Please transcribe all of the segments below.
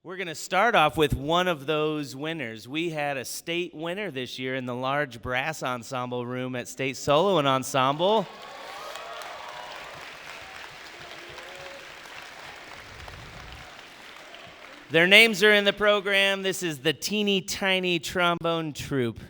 We're going to start off with one of those winners. We had a state winner this year in the large brass ensemble room at State Soloing Ensemble. Their names are in the program. This is the Teeny Tiny Trombone Troupe.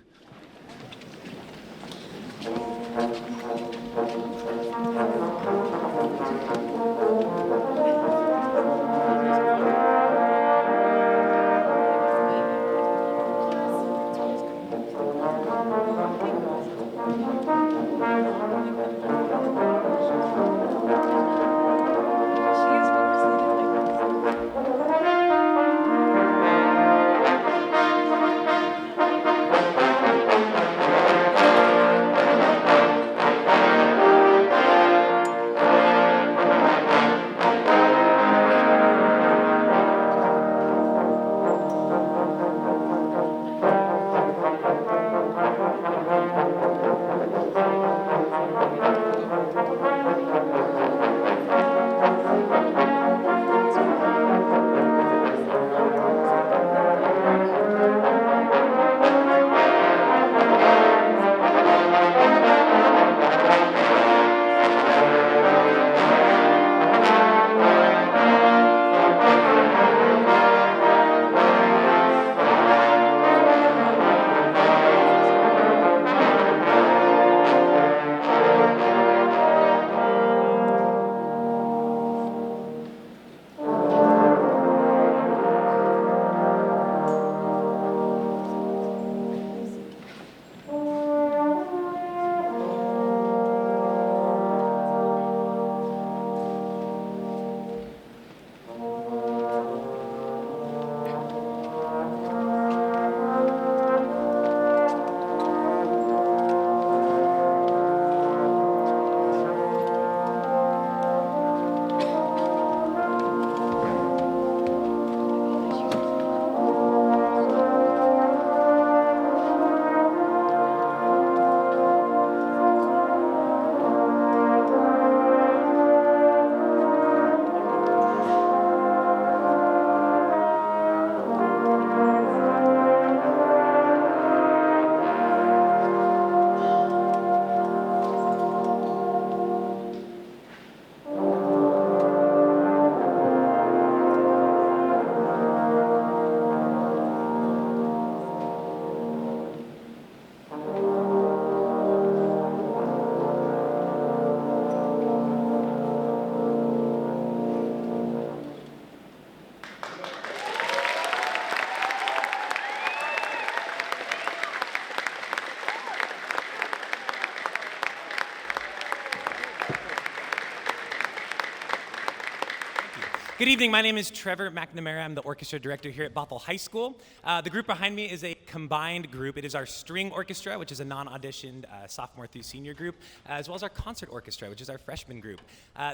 Good evening, my name is Trevor McNamara. I'm the orchestra director here at Bothell High School. The group behind me is a combined group. It is our string orchestra, which is a non-auditioned sophomore through senior group, as well as our concert orchestra, which is our freshman group.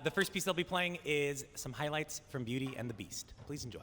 The first piece they'll be playing is some highlights from Beauty and the Beast. Please enjoy.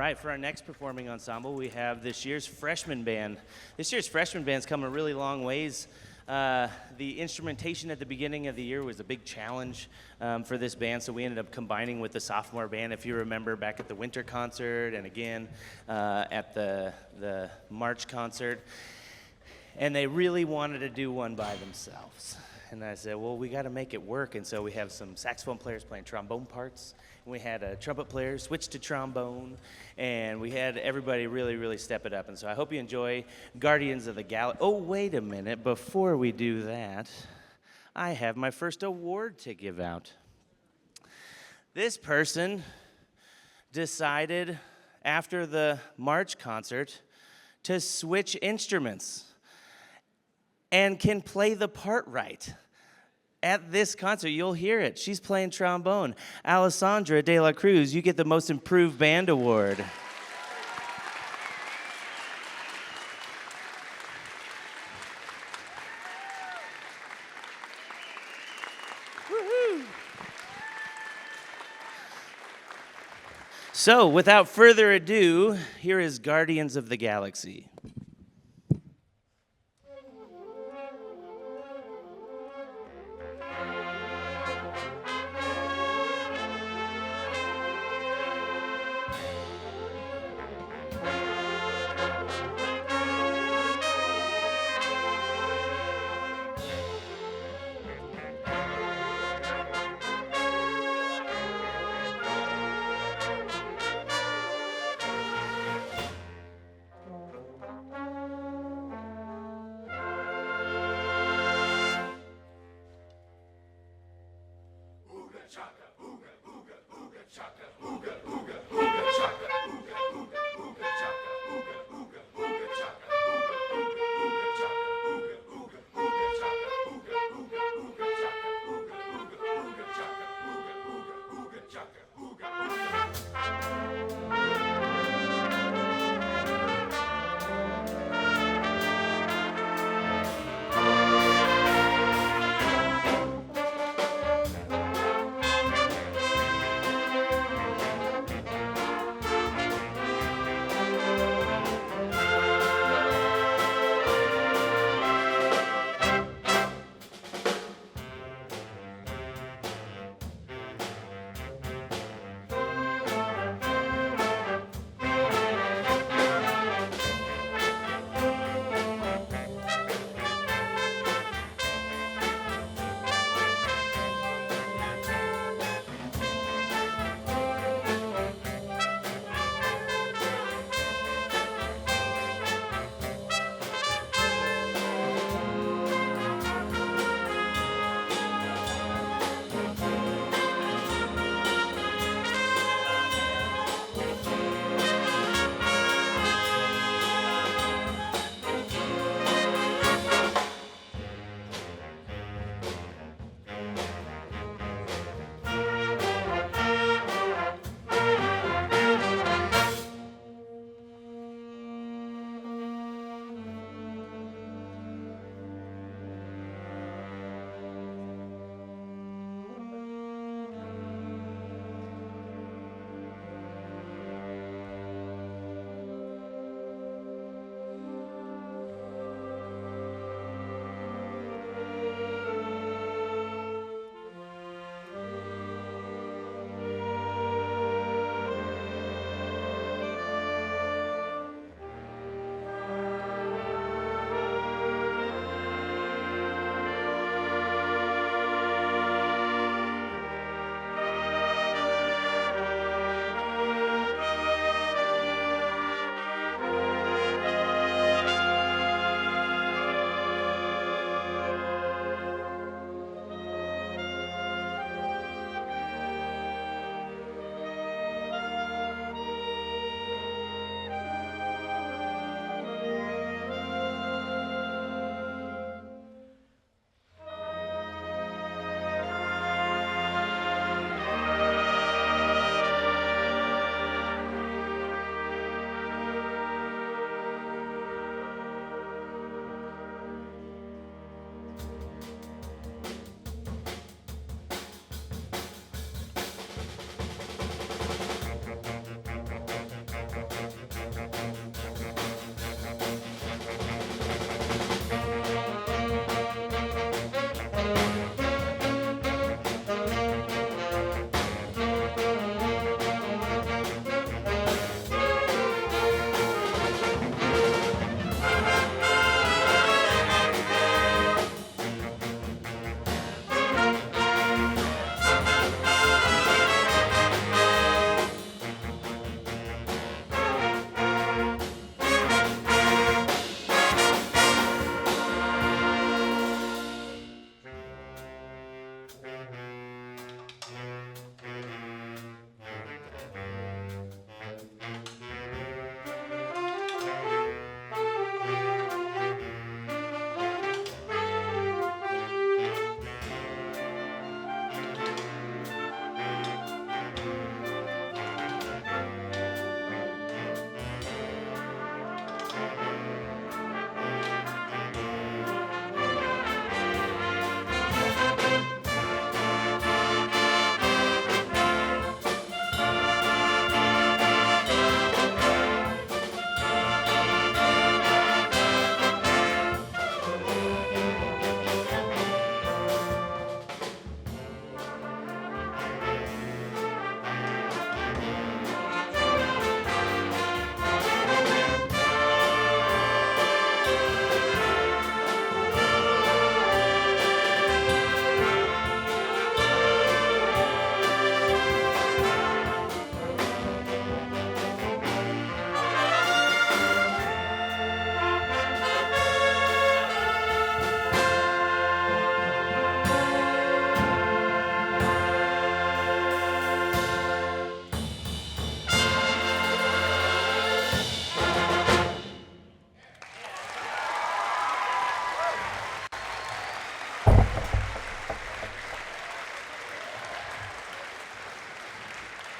right, for our next performing ensemble, we have this year's freshman band. This year's freshman band's come a really long ways. The instrumentation at the beginning of the year was a big challenge for this band, so we ended up combining with the sophomore band, if you remember, back at the winter concert and again at the March concert. And they really wanted to do one by themselves. And I said, well, we got to make it work. And so we have some saxophone players playing trombone parts. And we had a trumpet player switch to trombone. And we had everybody really, really step it up. And so I hope you enjoy Guardians of the Galaxy. Oh, wait a minute. Before we do that, I have my first award to give out. This person decided after the March concert to switch instruments and can play the part right. At this concert, you'll hear it. She's playing trombone. Alessandra de la Cruz, you get the Most Improved Band Award. Woohoo! So, without further ado, here is Guardians of the Galaxy.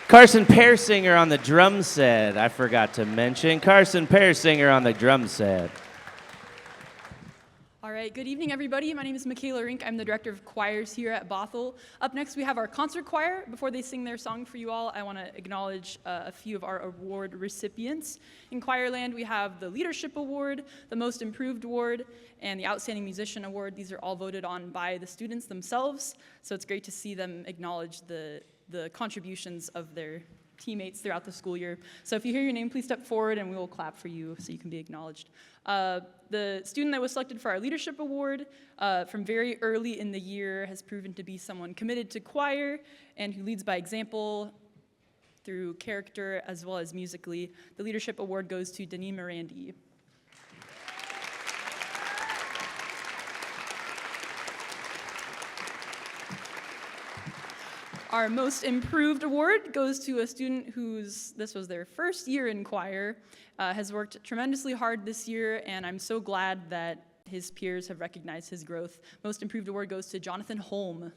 Carson Persinger on the drum set. I forgot to mention Carson Persinger on the drum set. All right, good evening, everybody. My name is Michaela Rink. I'm the director of choirs here at Bothell. Up next, we have our concert choir. Before they sing their song for you all, I want to acknowledge a few of our award recipients. In Choirland, we have the Leadership Award, the Most Improved Award, and the Outstanding Musician Award. These are all voted on by the students themselves, so it's great to see them acknowledge the contributions of their teammates throughout the school year. So if you hear your name, please step forward and we will clap for you so you can be acknowledged. The student that was selected for our Leadership Award from very early in the year has proven to be someone committed to choir and who leads by example through character as well as musically. The Leadership Award goes to Denis Morandi. Our Most Improved Award goes to a student this was their first year in choir, has worked tremendously hard this year, and I'm so glad that his peers have recognized his growth. Most Improved Award goes to Jonathan Holm.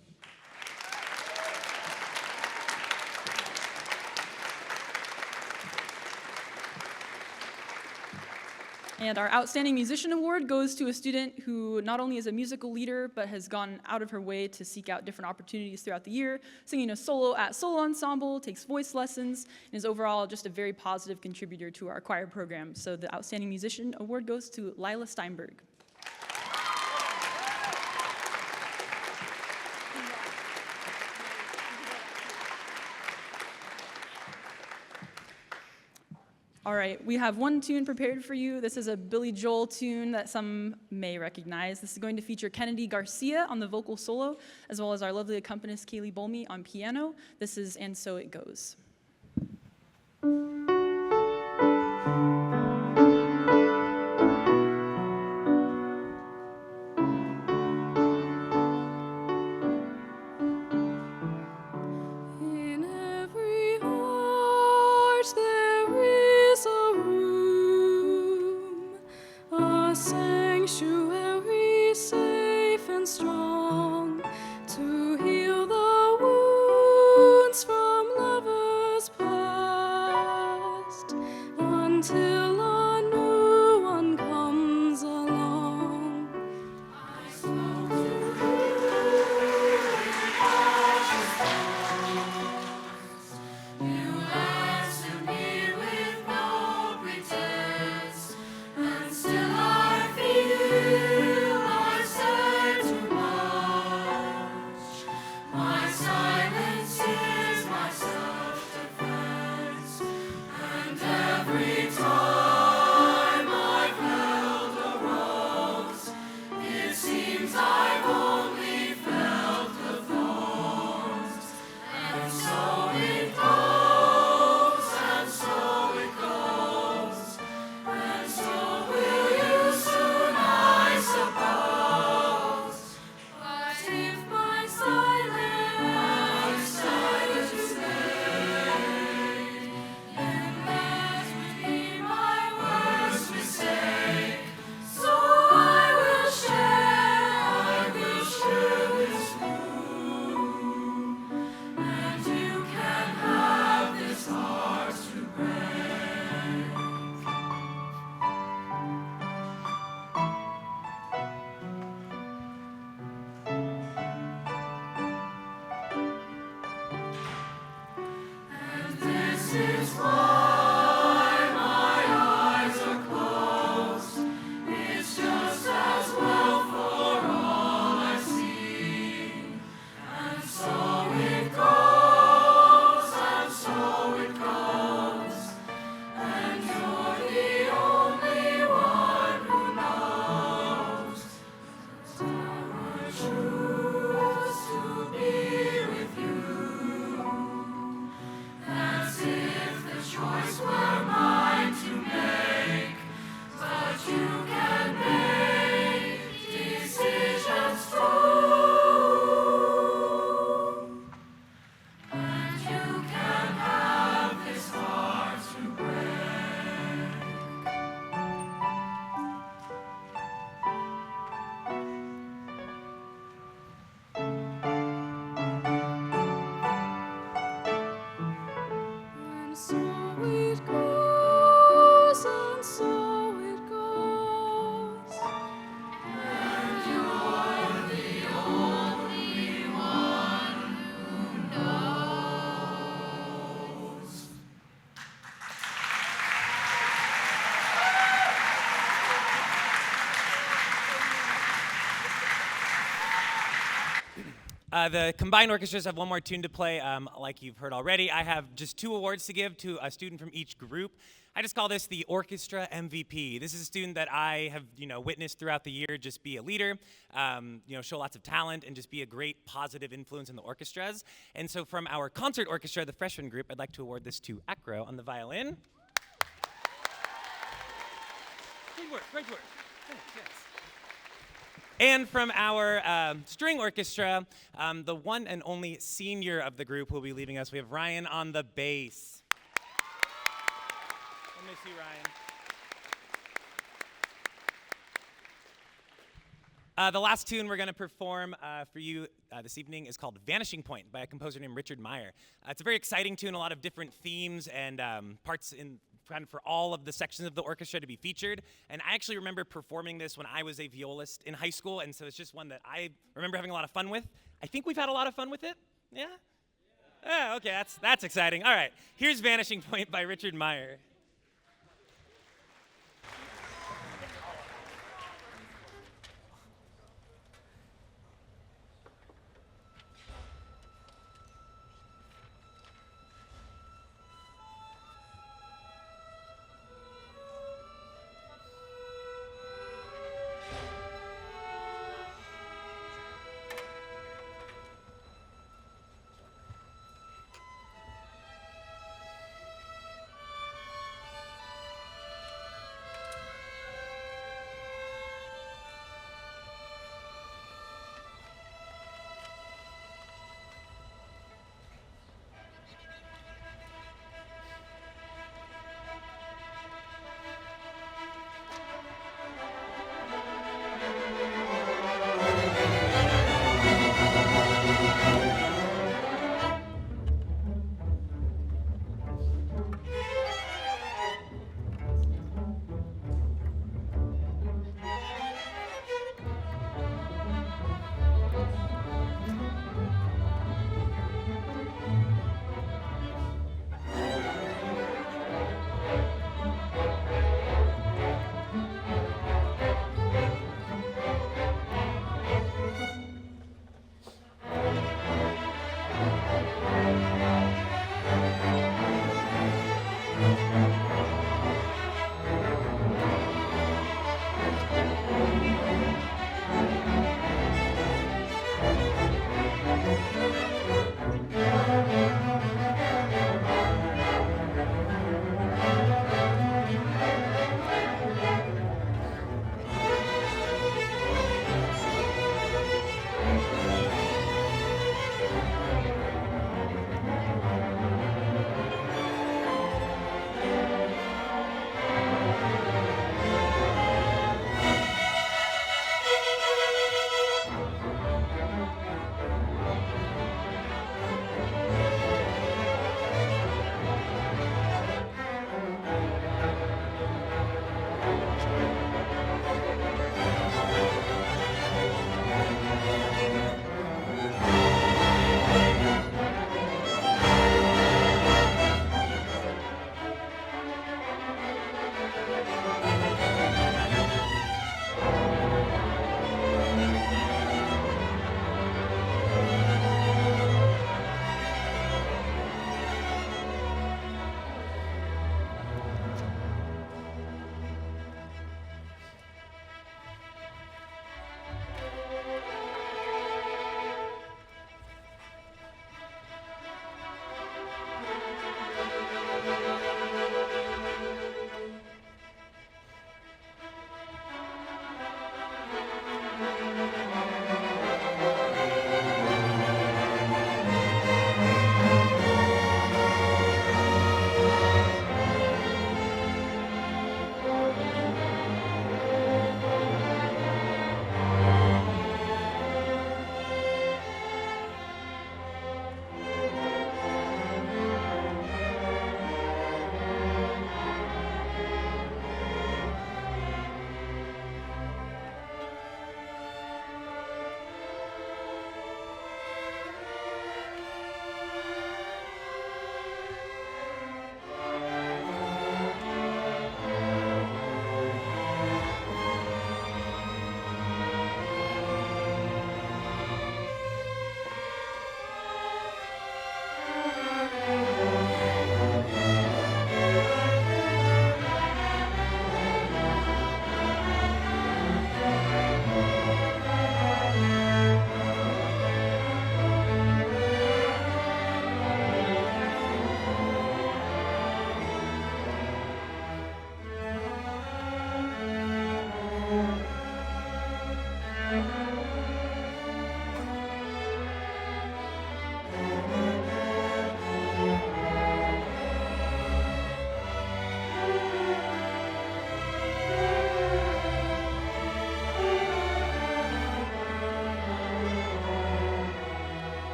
And our Outstanding Musician Award goes to a student who not only is a musical leader, but has gone out of her way to seek out different opportunities throughout the year, singing a solo at solo ensemble, takes voice lessons, and is overall just a very positive contributor to our choir program. So the Outstanding Musician Award goes to Lila Steinberg. All right, we have one tune prepared for you. This is a Billy Joel tune that some may recognize. This is going to feature Kennedy Garcia on the vocal solo, as well as our lovely accompanist Kaylee Bolmy on piano. This is And So It Goes. In every heart there is a room, a sanctuary safe and strong, to heal the wounds from lovers past. The combined orchestras have one more tune to play, like you've heard already. I have just 2 awards to give to a student from each group. I just call this the Orchestra MVP. This is a student that I have, witnessed throughout the year just be a leader, show lots of talent, and just be a great positive influence in the orchestras. And so from our concert orchestra, the freshman group, I'd like to award this to Acro on the violin. Great work, great work. Yes. And from our string orchestra, the one and only senior of the group will be leaving us. We have Ryan on the bass. I miss you, Ryan. The last tune we're going to perform for you this evening is called Vanishing Point by a composer named Richard Meyer. It's a very exciting tune, a lot of different themes and parts for all of the sections of the orchestra to be featured. And I actually remember performing this when I was a violist in high school, and so it's just one that I remember having a lot of fun with. I think we've had a lot of fun with it. Yeah? Oh, okay, that's exciting. All right, here's Vanishing Point by Richard Meyer.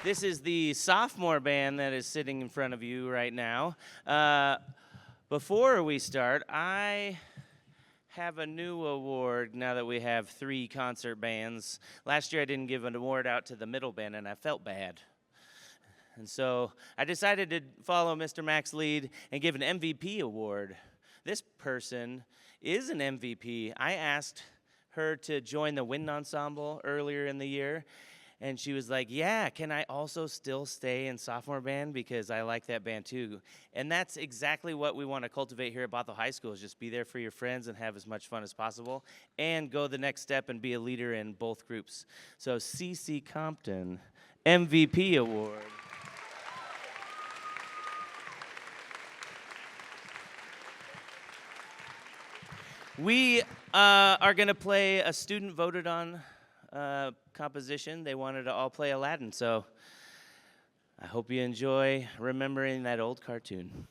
This is the sophomore band that is sitting in front of you right now. Before we start, I have a new award now that we have 3 concert bands. Last year I didn't give an award out to the middle band, and I felt bad. And so I decided to follow Mr. Mack's lead and give an MVP award. This person is an MVP. I asked her to join the wind ensemble earlier in the year, and she was like, yeah, can I also still stay in sophomore band because I like that band too. And that's exactly what we want to cultivate here at Bothell High School, is just be there for your friends and have as much fun as possible and go the next step and be a leader in both groups. So CC Compton, MVP award. We are going to play a student voted on composition. They wanted to all play Aladdin, so I hope you enjoy remembering that old cartoon.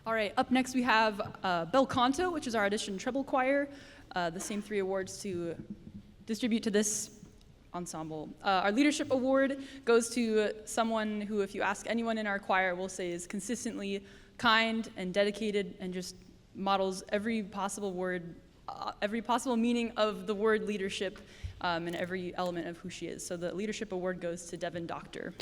All right, up next we have Bel Canto, which is our audition treble choir. The same 3 awards to distribute to this ensemble. Our leadership award goes to someone who, if you ask anyone in our choir, will say is consistently kind and dedicated and just models every possible word, every possible meaning of the word leadership and every element of who she is. So the leadership award goes to Devin Doctor.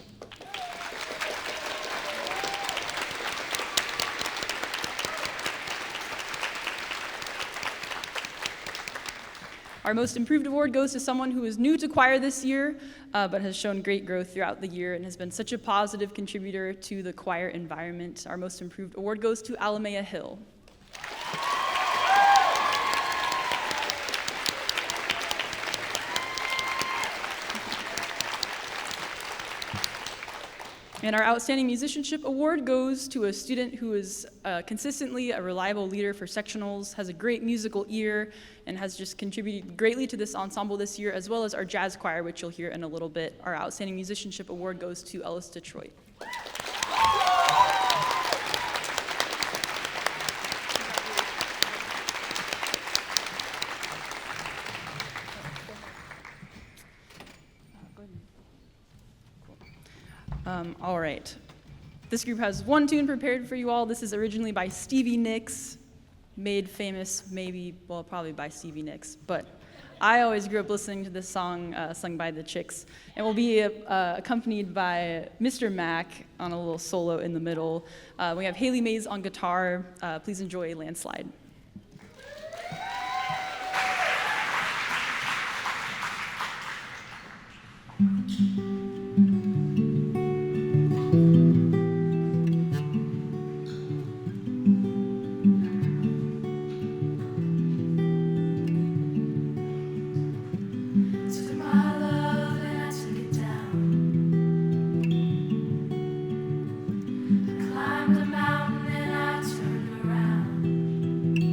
Our Most Improved Award goes to someone who is new to choir this year, but has shown great growth throughout the year and has been such a positive contributor to the choir environment. Our Most Improved Award goes to Alamea Hill. And our Outstanding Musicianship Award goes to a student who is consistently a reliable leader for sectionals, has a great musical ear, and has just contributed greatly to this ensemble this year, as well as our jazz choir, which you'll hear in a little bit. Our Outstanding Musicianship Award goes to Ellis Detroit. All right. This group has one tune prepared for you all. This is originally by Stevie Nicks, made famous probably by Stevie Nicks, but I always grew up listening to this song sung by the Chicks, and will be accompanied by Mr. Mac on a little solo in the middle. We have Haley Mays on guitar. Please enjoy Landslide. Climbed a mountain and I turned around.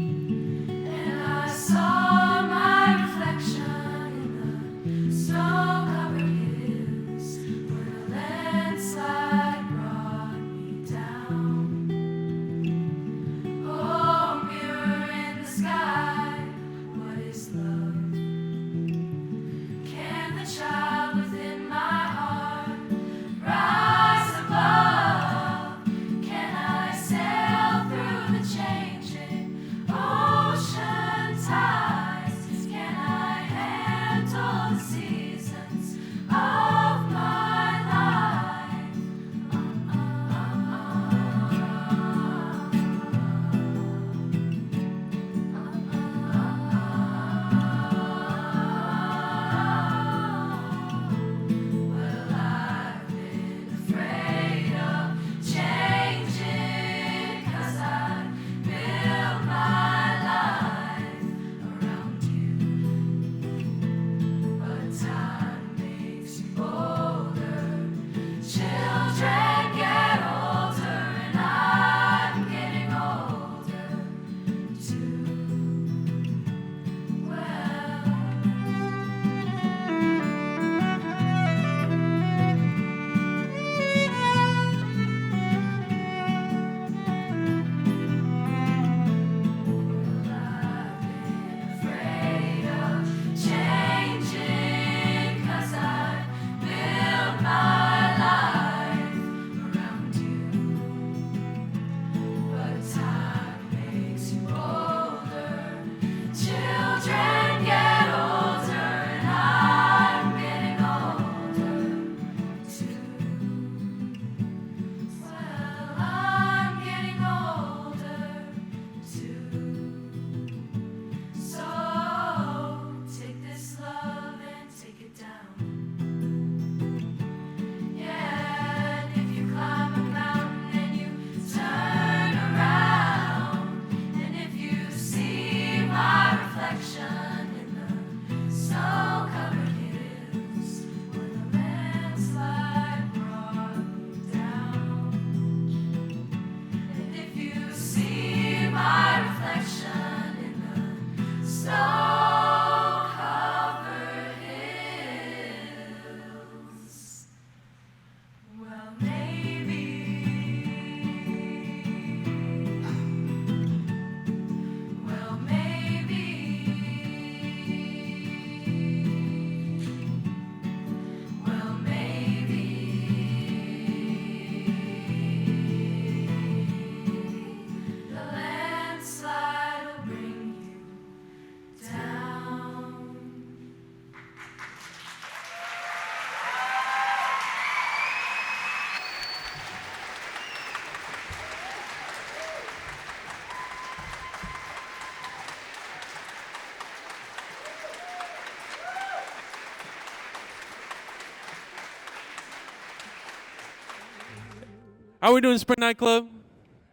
How we doing, Spring Nightclub?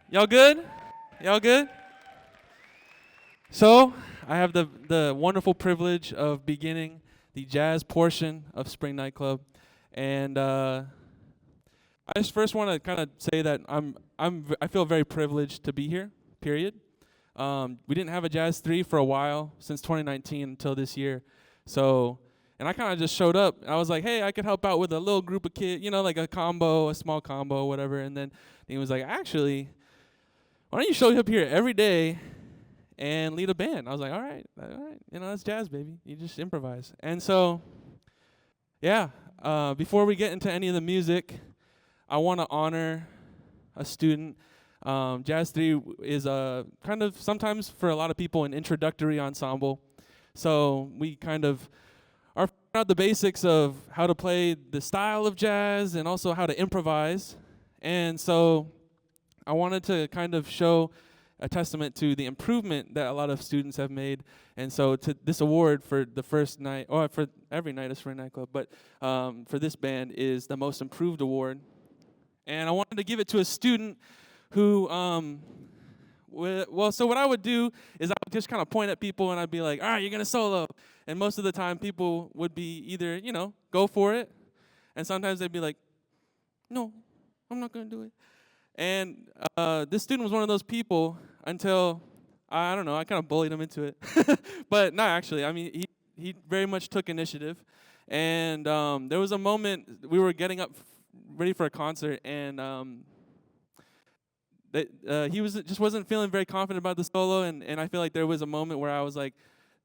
Y'all good? Y'all good? So, I have the wonderful privilege of beginning the jazz portion of Spring Nightclub, and I just first want to kind of say that I feel very privileged to be here. Period. We didn't have a Jazz 3 for a while, since 2019 until this year. So, and I kind of just showed up. I was like, hey, I could help out with a little group of kids, you know, like a small combo, whatever. And then he was like, actually, why don't you show up here every day and lead a band? I was like, all right. You know, that's jazz, baby. You just improvise. And so, yeah, before we get into any of the music, I want to honor a student. Jazz 3 is kind of sometimes for a lot of people an introductory ensemble. So we kind of are figuring out the basics of how to play the style of jazz and also how to improvise. And so I wanted to kind of show a testament to the improvement that a lot of students have made. And so to this award for the first night, or for every night of Spring Nightclub, but for this band is the Most Improved Award. And I wanted to give it to a student who, so what I would do is I would just kind of point at people and I'd be like, all right, you're going to solo. And most of the time people would be either, you know, go for it. And sometimes they'd be like, no, I'm not going to do it. And this student was one of those people until, I don't know, I kind of bullied him into it. But no, actually, I mean, he very much took initiative. And there was a moment we were getting up ready for a concert, and he just wasn't feeling very confident about the solo, and I feel like there was a moment where I was like,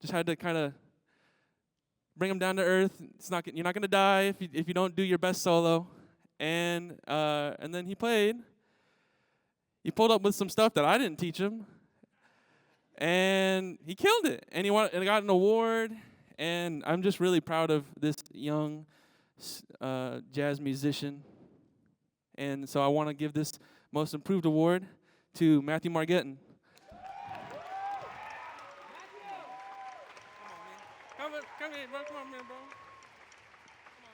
just had to kind of bring him down to earth. You're not gonna die if you don't do your best solo, and then he played. He pulled up with some stuff that I didn't teach him, and he killed it. And he got an award, and I'm just really proud of this young jazz musician. And so I want to give this Most Improved Award to Matthew Margetton. Come here, bro. Come on, man, bro. Come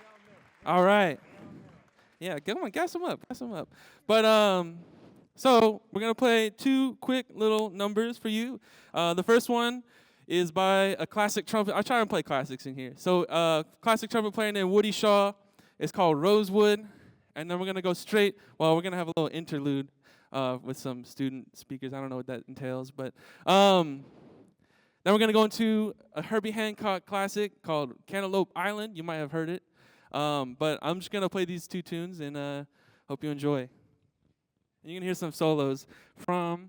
on, man. All right. Yeah, come on, gas him up. But so we're gonna play two quick little numbers for you. The first one is by a classic trumpet. I try and play classics in here. So classic trumpet player named Woody Shaw. It's called Rosewood. And then we're going to go straight. Well, we're going to have a little interlude with some student speakers. I don't know what that entails. But then we're going to go into a Herbie Hancock classic called Cantaloupe Island. You might have heard it. But I'm just going to play these two tunes and hope you enjoy. And you can hear some solos from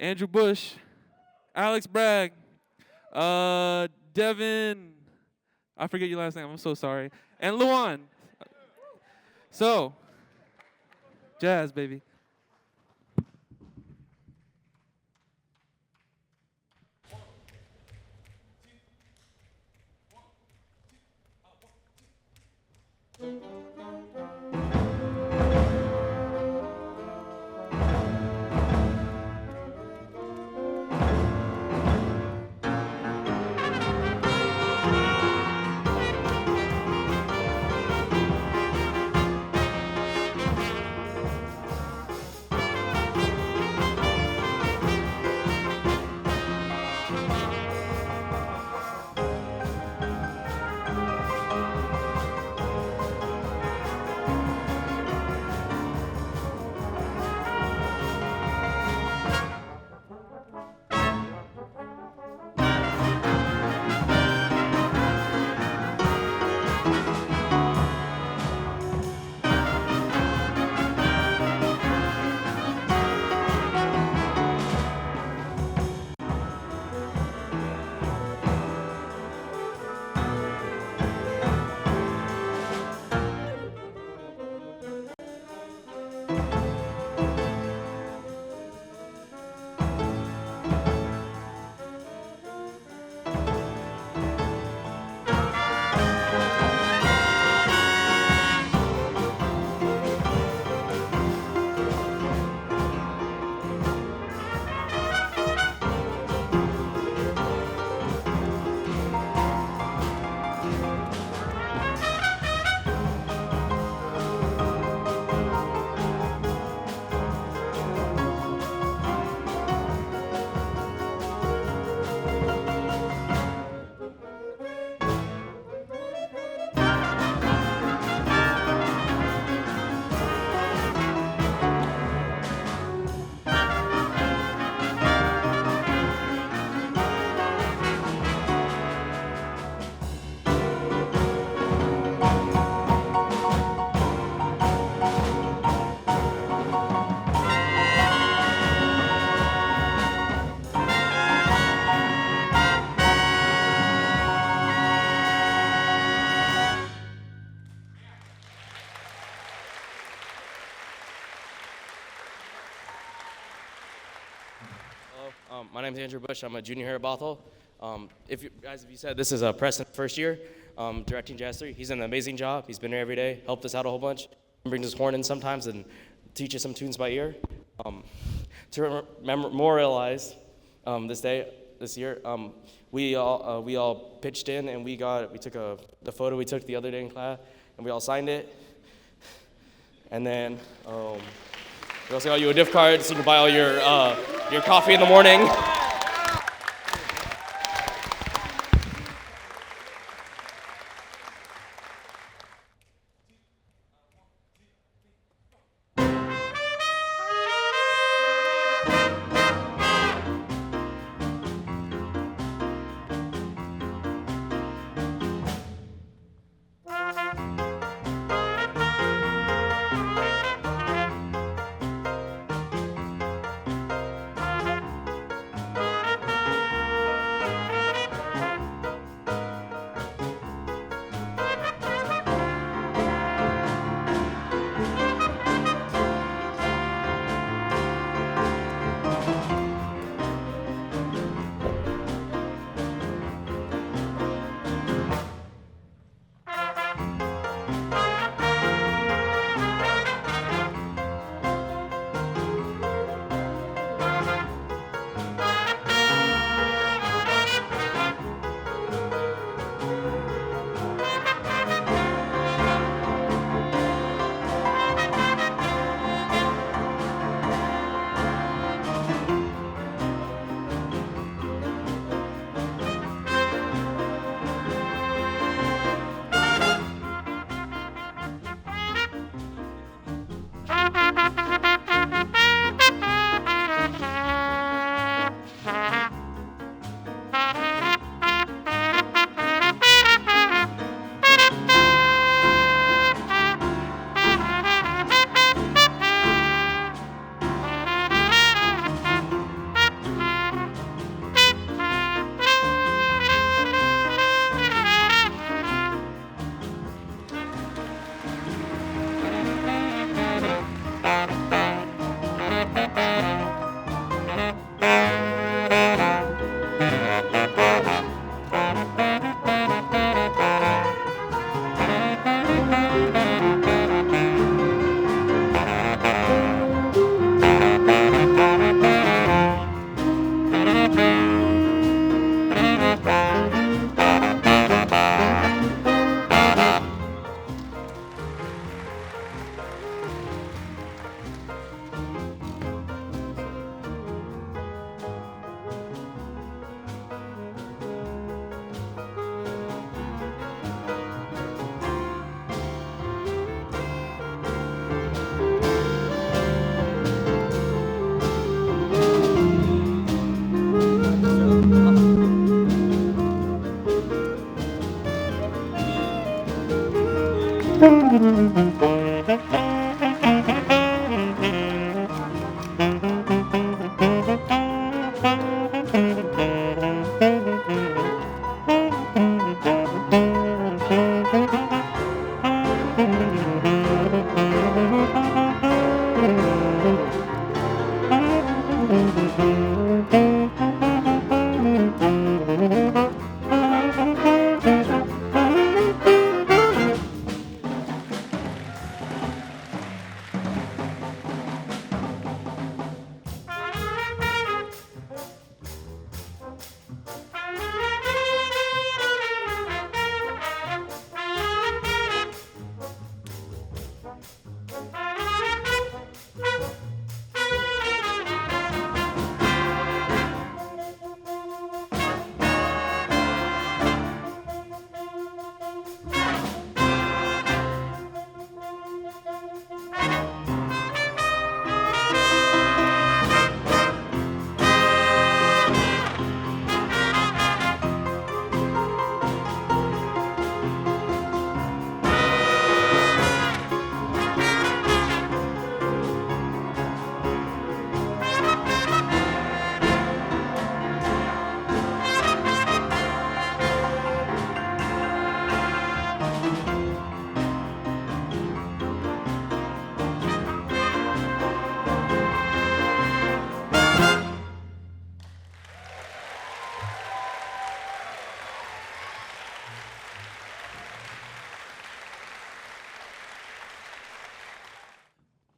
Andrew Bush, Alex Bragg, Devin, I forget your last name, I'm so sorry, and Luan. So, jazz, baby. My name is Andrew Bush. I'm a junior here at Bothell. If you said, this is Preston's first year directing Jazz 3. He's done an amazing job. He's been here every day, helped us out a whole bunch, brings his horn in sometimes and teaches some tunes by ear. To memorialize this year, we all pitched in and we took the photo we took the other day in class, and we all signed it. And then we also got you a gift card so you can buy all your coffee in the morning.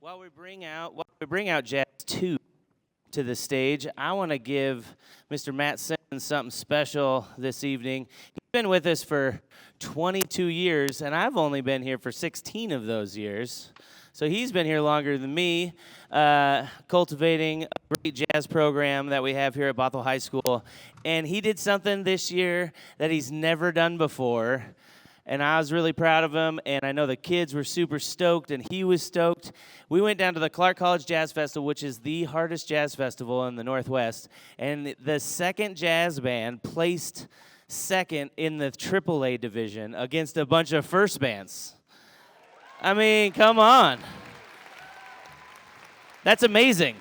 while we bring out Jazz 2 to the stage, I want to give Mr. Matt Simmons something special this evening. He's been with us for 22 years, and I've only been here for 16 of those years. So he's been here longer than me, cultivating a great jazz program that we have here at Bothell High School. And he did something this year that he's never done before. And I was really proud of him, and I know the kids were super stoked, and he was stoked. We went down to the Clark College Jazz Festival, which is the hardest jazz festival in the Northwest, and the second jazz band placed second in the AAA division against a bunch of first bands. I mean, come on. That's amazing.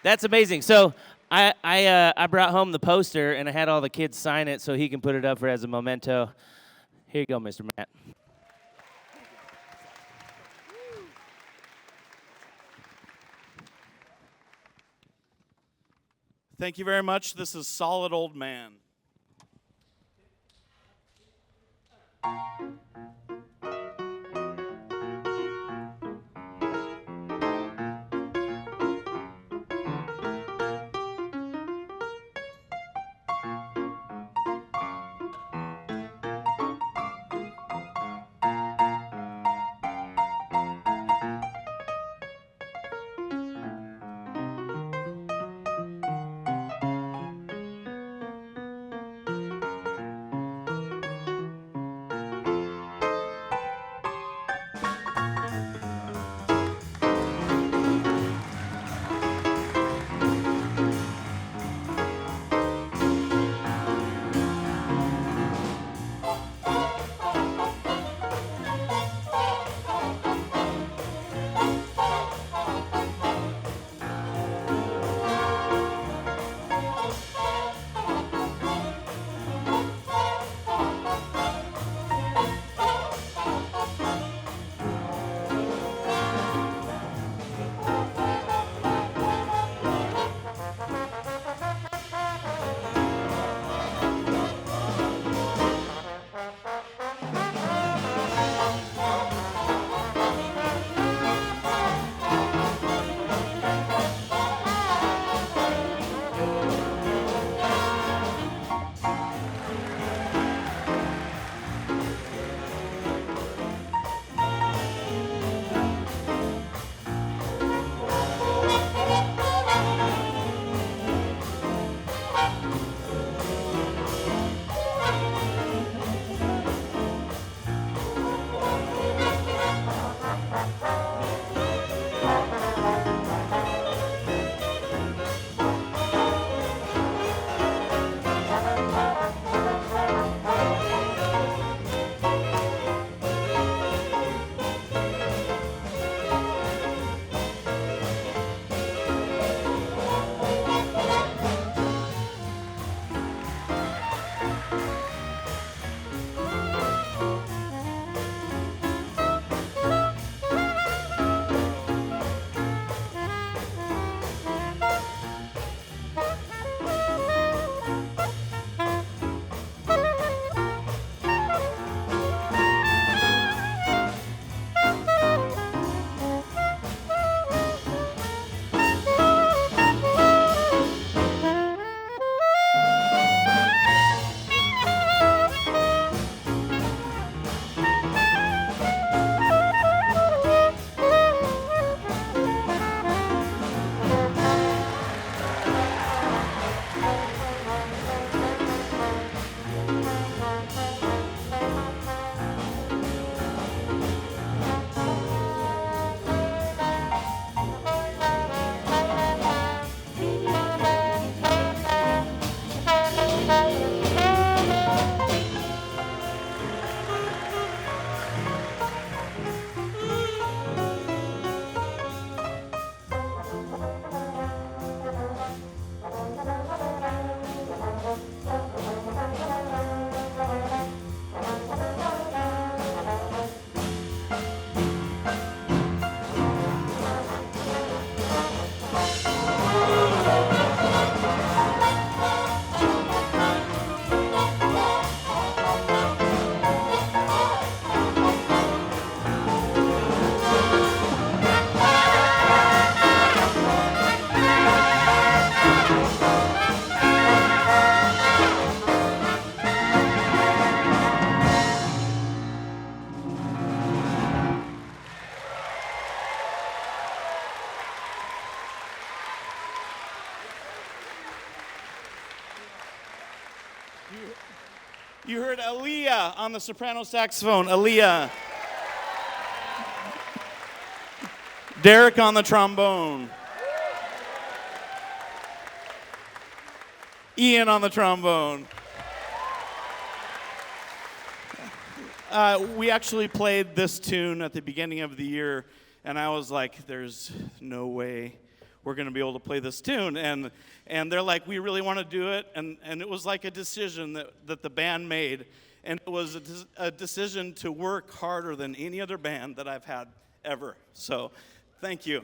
That's amazing. So I brought home the poster, and I had all the kids sign it so he can put it up as a memento. Here you go, Mr. Matt. Thank you very much. This is Solid Old Man. You heard Aaliyah on the soprano saxophone. Aaliyah. Derek on the trombone. Ian on the trombone. We actually played this tune at the beginning of the year, and I was like, there's no way we're going to be able to play this tune. And they're like, we really want to do it. And it was like a decision that the band made. And it was a decision to work harder than any other band that I've had ever. So thank you.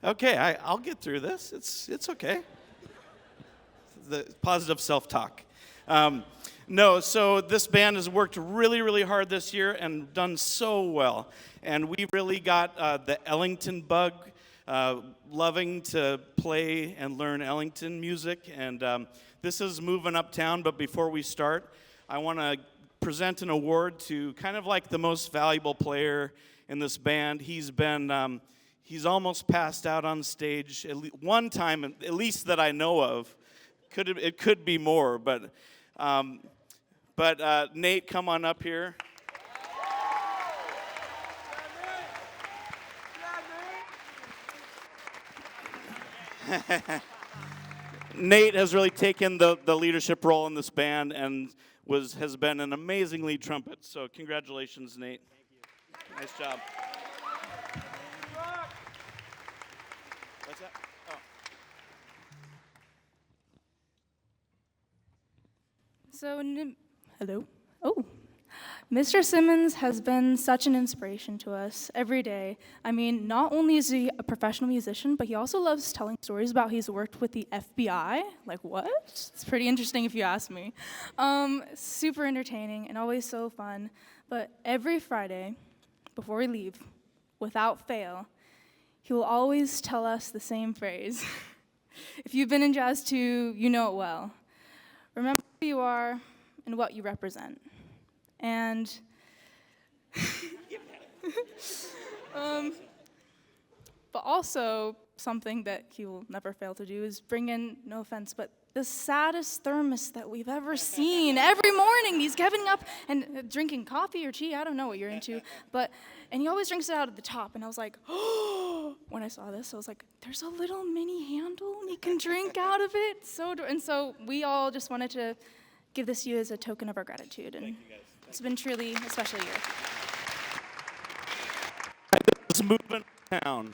Okay, I'll get through this. It's okay. The positive self-talk. No, so this band has worked really, really hard this year and done so well. And we really got the Ellington bug, loving to play and learn Ellington music. And this is moving uptown, but before we start, I want to present an award to kind of like the most valuable player in this band. He's almost passed out on stage one time, at least that I know of. It could be more, but Nate, come on up here. Nate has really taken the leadership role in this band and has been an amazing lead trumpet. So congratulations, Nate. Thank you. Nice job. What's that? Oh. So, hello. Oh. Mr. Simmons has been such an inspiration to us every day. I mean, not only is he a professional musician, but he also loves telling stories about he's worked with the FBI. Like, what? It's pretty interesting if you ask me. Super entertaining and always so fun. But every Friday, before we leave, without fail, he will always tell us the same phrase. If you've been in jazz too, you know it well. Remember who you are and what you represent. And but also something that he will never fail to do is bring in, no offense, but the saddest thermos that we've ever seen. Every morning he's getting up and drinking coffee or tea, I don't know what you're into, and he always drinks it out at the top. And I was like, oh, when I saw this, I was like, there's a little mini handle and he can drink out of it. And so we all just wanted to give this to you as a token of our gratitude. And it's been truly a special year. Let's move in town.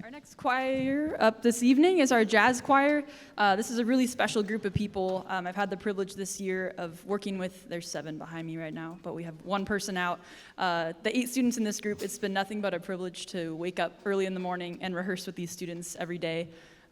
Our next choir up this evening is our jazz choir. This is a really special group of people. I've had the privilege this year of working with, there's 7 behind me right now, but we have 1 person out. The 8 students in this group, it's been nothing but a privilege to wake up early in the morning and rehearse with these students every day.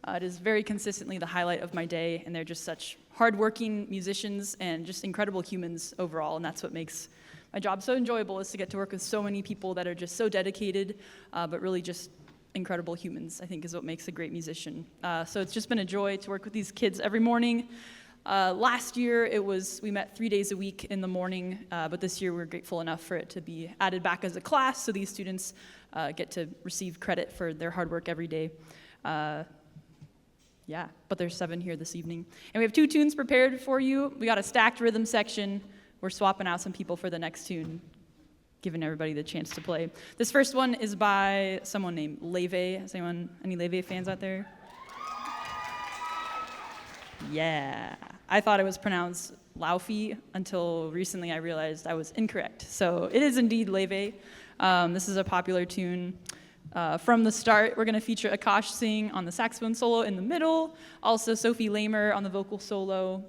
It is very consistently the highlight of my day, and they're just such hardworking musicians and just incredible humans overall, and that's what makes my job so enjoyable, is to get to work with so many people that are just so dedicated, but really just incredible humans, I think, is what makes a great musician. So it's just been a joy to work with these kids every morning. Last year, we met 3 days a week in the morning, but this year we're grateful enough for it to be added back as a class, so these students get to receive credit for their hard work every day. Yeah, but there's 7 here this evening. And we have 2 tunes prepared for you. We got a stacked rhythm section. We're swapping out some people for the next tune, giving everybody the chance to play. This first one is by someone named Leve. Has any Leve fans out there? Yeah. I thought it was pronounced Laufey until recently I realized I was incorrect. So it is indeed Leve. This is a popular tune. From the start, we're going to feature Akash Singh on the saxophone solo in the middle, also Sophie Lamer on the vocal solo.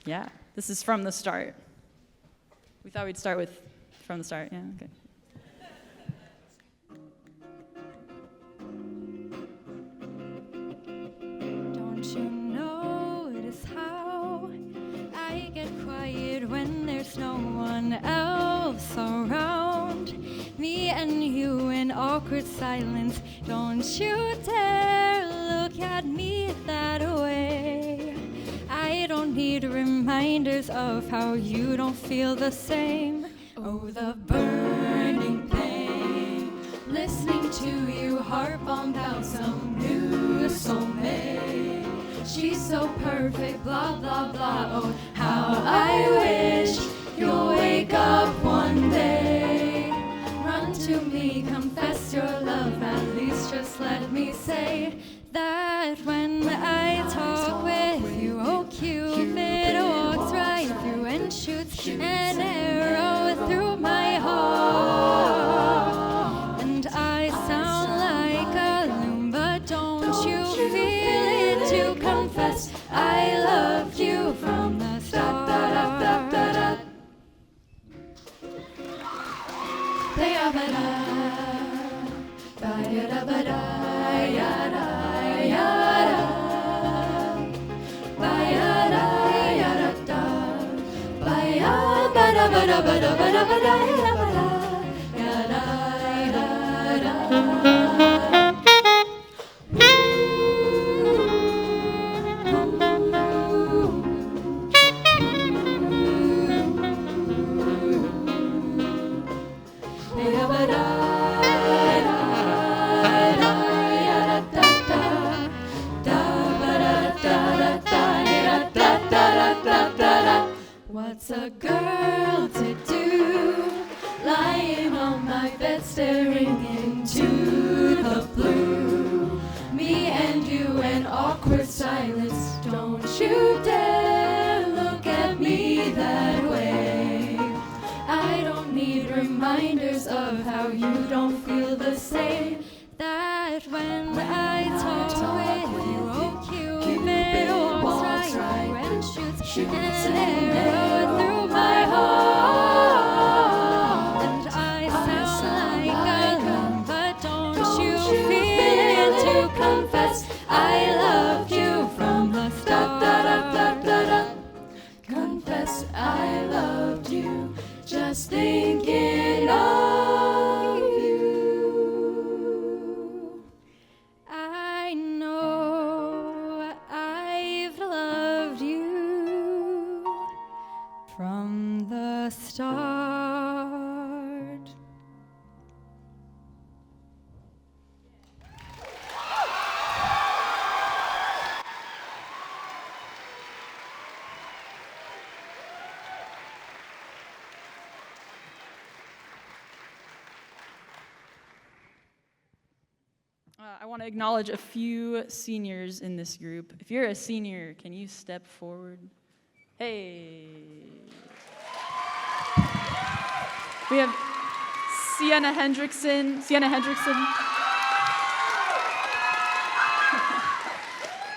Yeah. This is From the Start. We thought we'd start with From the Start. Yeah, okay. Don't you notice how I get quiet when there's no one else around? Me and you in awkward silence. Don't you dare look at me that way. I don't need reminders of how you don't feel the same. Oh, the burning pain, listening to you harp on about some new soulmate. She's so perfect, blah, blah, blah. Oh, how I wish you'll wake up one day. Run to me, confess your love, at least just let me say that when I talk with you, oh Cupid walks right through and shoots an arrow through my heart. And I sound like a loon, but don't you feel it to confess I loved you from the start. What's a girl to do, lying on my bed staring into the blue? Me and you in awkward silence. Don't you dare look at me that way. I don't need reminders of how you don't feel the same. That when I talk with you, oh Cupid walks right through and shoots an arrow through my heart. And I sound like a loon, but don't you feel it to confess I loved you from the start. Confess I loved you, just thinking of you. I know I've loved you from the start. I want to acknowledge a few seniors in this group. If you're a senior, can you step forward? Hey. We have Sienna Hendrickson.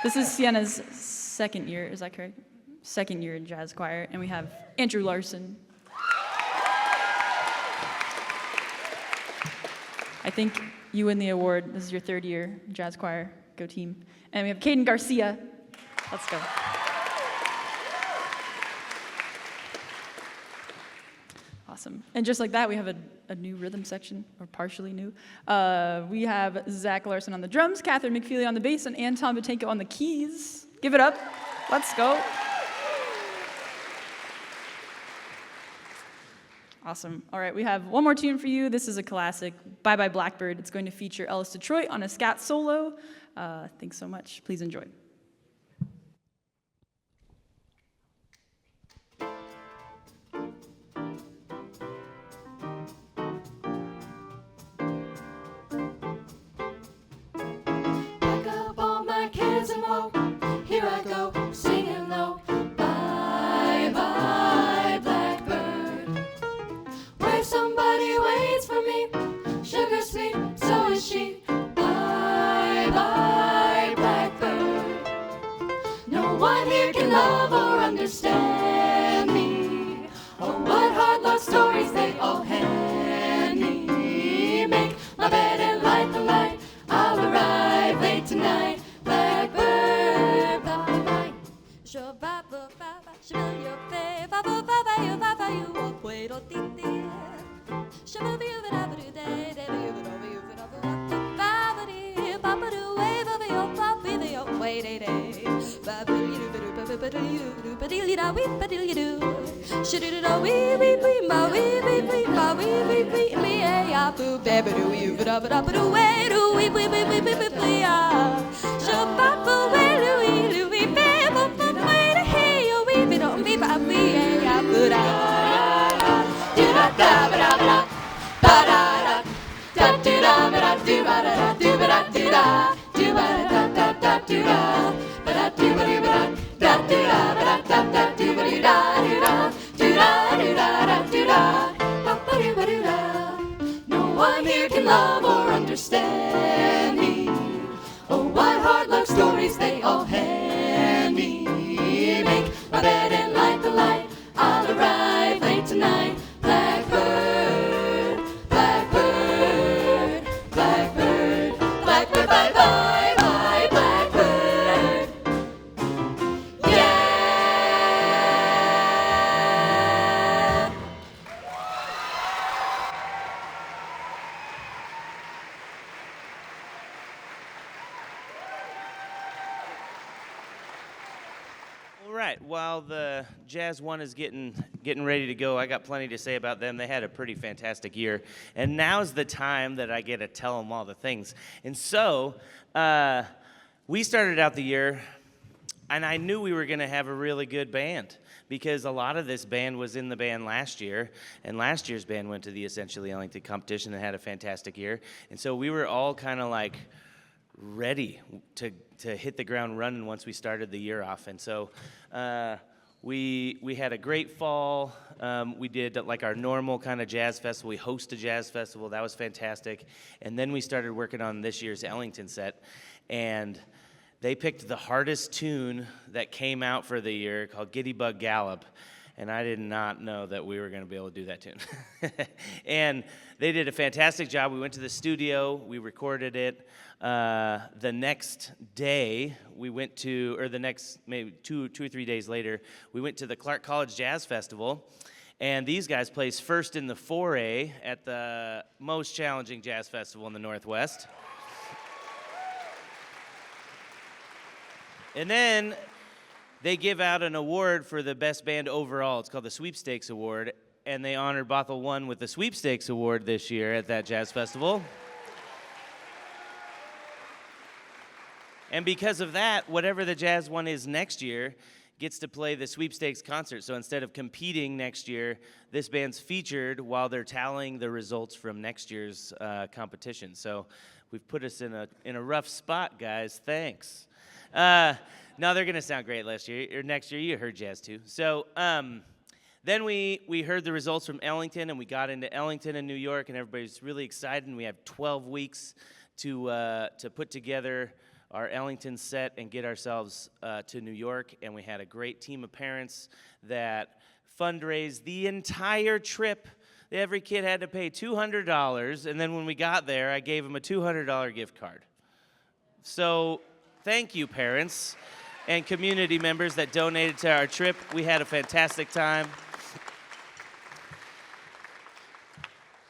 This is Sienna's second year, is that correct? Second year in jazz choir. And we have Andrew Larson. I think you win the award. This is your third year jazz choir. Go team. And we have Caden Garcia. Let's go. Awesome. And just like that, we have a new rhythm section, or partially new. We have Zach Larson on the drums, Catherine McFeely on the bass, and Anton Vitenko on the keys. Give it up. Let's go. Awesome. All right, we have one more tune for you. This is a classic, Bye Bye Blackbird. It's going to feature Ellis Detroit on a scat solo. Thanks so much. Please enjoy. Pack up all my cares and woe. Here I go, singing low. Bye bye, blackbird. Where somebody waits for me, sugar sweet, so is she. Bye bye, blackbird. No one here can love or understand me. Oh, what hard luck stories they all hand me. Make my bed and light the light. I'll arrive late tonight. Blackbird, bye bye. No one here can love or understand me. Oh, what hard luck stories they all hand me. Make my bed and light the light. I'll arrive late tonight. Blackbird, blackbird, blackbird, blackbird, bye bye, bye, blackbird. Yeah. All right, while the Jazz One is getting ready to go, I got plenty to say about them. They had a pretty fantastic year, and now's the time that I get to tell them all the things. And so, we started out the year, and I knew we were going to have a really good band because a lot of this band was in the band last year, and last year's band went to the Essentially Ellington competition and had a fantastic year. And so we were all kind of like ready to hit the ground running once we started the year off. And so we had a great fall. We did like our normal kind of jazz festival. We host a jazz festival. That was fantastic. And then we started working on this year's Ellington set. And they picked the hardest tune that came out for the year called Giddy Bug Gallop. And I did not know that we were going to be able to do that tune. And they did a fantastic job. We went to the studio. We recorded it. The next day, we went to, or the next maybe two or 3 days later, we went to the Clark College Jazz Festival. And these guys placed first in the 4A at the most challenging jazz festival in the Northwest. And then they give out an award for the best band overall. It's called the Sweepstakes Award, and they honored Bothell 1 with the Sweepstakes Award this year at that jazz festival. And because of that, whatever the Jazz 1 is next year gets to play the Sweepstakes concert. So instead of competing next year, this band's featured while they're tallying the results from next year's competition. So we've put us in a rough spot, guys. Thanks. No, they're going to sound great next year. You heard jazz too. So Then we heard the results from Ellington, and we got into Ellington and New York, and everybody's really excited. And we have 12 weeks to put together our Ellington set and get ourselves to New York. And we had a great team of parents that fundraised the entire trip. Every kid had to pay $200, and then when we got there, I gave them a $200 gift card. So thank you, parents and community members that donated to our trip. We had a fantastic time.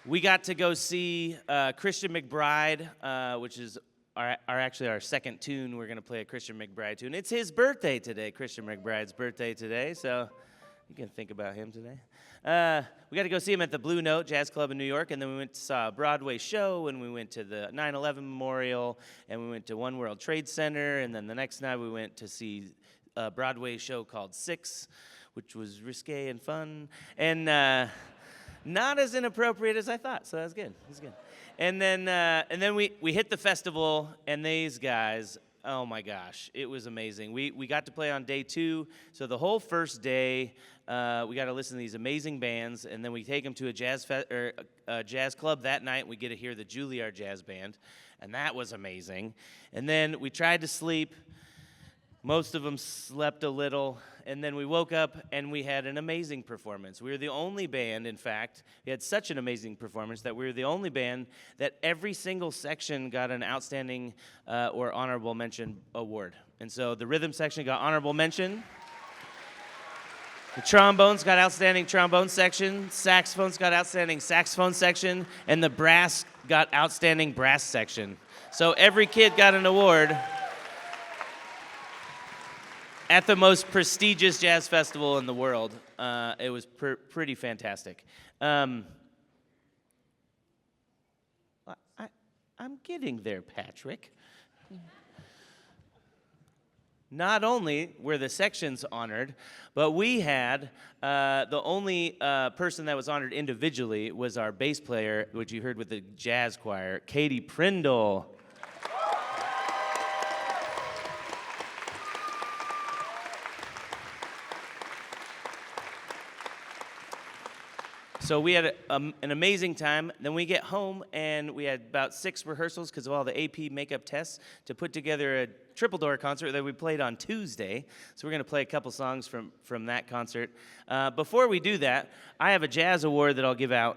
We got to go see Christian McBride, which is actually our second tune. We're going to play a Christian McBride tune. It's his birthday today, Christian McBride's birthday today, so you can think about him today. We got to go see him at the Blue Note Jazz Club in New York, and then we went to saw a Broadway show, and we went to the 9/11 Memorial, and we went to One World Trade Center, and then the next night we went to see a Broadway show called Six, which was risque and fun, and not as inappropriate as I thought, so that was good. It was good. And then we hit the festival, and these guys, oh my gosh, it was amazing. We got to play on day 2, so the whole first day we got to listen to these amazing bands, and then we take them to a jazz club that night. We get to hear the Juilliard Jazz Band, and that was amazing. And then we tried to sleep. Most of them slept a little, and then we woke up and we had an amazing performance. We were the only band, in fact, we had such an amazing performance that we were the only band that every single section got an outstanding or honorable mention award. And so the rhythm section got honorable mention. The trombones got outstanding trombone section, saxophones got outstanding saxophone section, and the brass got outstanding brass section. So every kid got an award at the most prestigious jazz festival in the world. It was pretty fantastic. I'm getting there, Patrick. Not only were the sections honored, but we had the only person that was honored individually was our bass player, which you heard with the jazz choir, Katie Prindle. So we had an amazing time. Then we get home, and we had about 6 rehearsals because of all the AP makeup tests to put together a triple door concert that we played on Tuesday. So we're going to play a couple songs from that concert. Before we do that, I have a jazz award that I'll give out.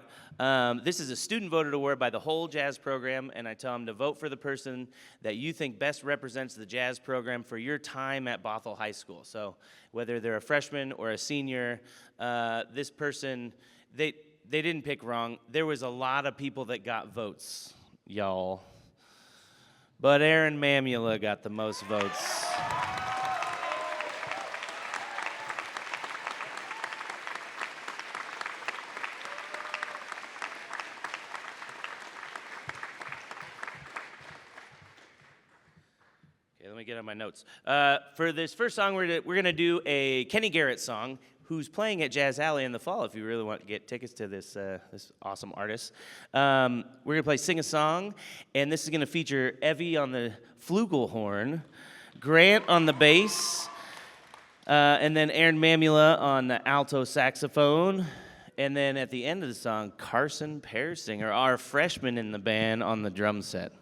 This is a student-voted award by the whole jazz program, and I tell them to vote for the person that you think best represents the jazz program for your time at Bothell High School. So whether they're a freshman or a senior, this person... They didn't pick wrong. There was a lot of people that got votes, y'all. But Aaron Mamula got the most votes. Okay, let me get on my notes. For this first song, we're gonna do a Kenny Garrett song, who's playing at Jazz Alley in the fall if you really want to get tickets to this awesome artist. We're going to play Sing a Song, and this is going to feature Evie on the flugelhorn, Grant on the bass, and then Aaron Mamula on the alto saxophone, and then at the end of the song, Carson Persinger, our freshman in the band, on the drum set.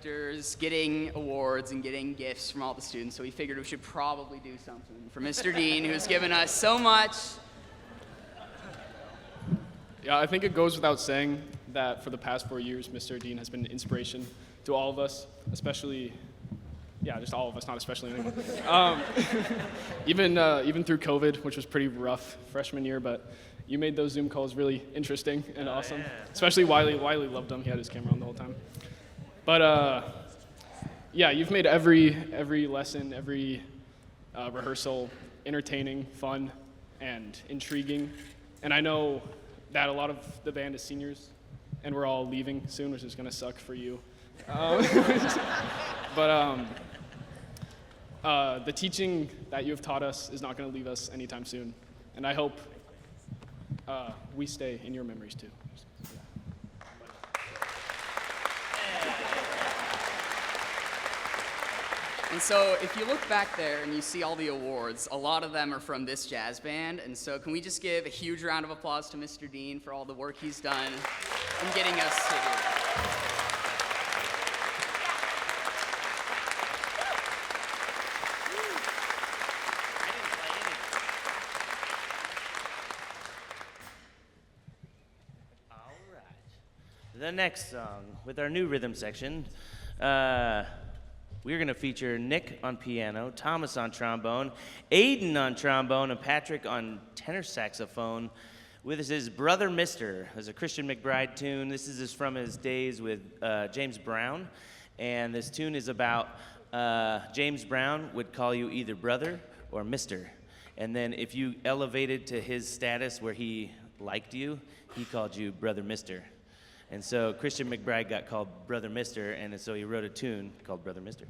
directors getting awards and getting gifts from all the students, so we figured we should probably do something for Mr. Dean, who's given us so much. Yeah, I think it goes without saying that for the past 4 years, Mr. Dean has been an inspiration to all of us, especially, yeah, just all of us, not especially anyone. Even through COVID, which was pretty rough freshman year, but you made those Zoom calls really interesting and awesome. Especially Wiley. Wiley loved them. He had his camera on the whole time. But yeah, you've made every lesson, every rehearsal entertaining, fun, and intriguing. And I know that a lot of the band is seniors, and we're all leaving soon, which is gonna suck for you. But the teaching that you have taught us is not gonna leave us anytime soon. And I hope we stay in your memories too. And so if you look back there and you see all the awards, a lot of them are from this jazz band. And so can we just give a huge round of applause to Mr. Dean for all the work he's done in getting us to here. The next song, with our new rhythm section, we're going to feature Nick on piano, Thomas on trombone, Aiden on trombone, and Patrick on tenor saxophone. With us is Brother Mister. It's a Christian McBride tune. This is from his days with James Brown, and this tune is about James Brown would call you either brother or mister. And then if you elevated to his status where he liked you, he called you Brother Mister. And so Christian McBride got called Brother Mister, and so he wrote a tune called Brother Mister.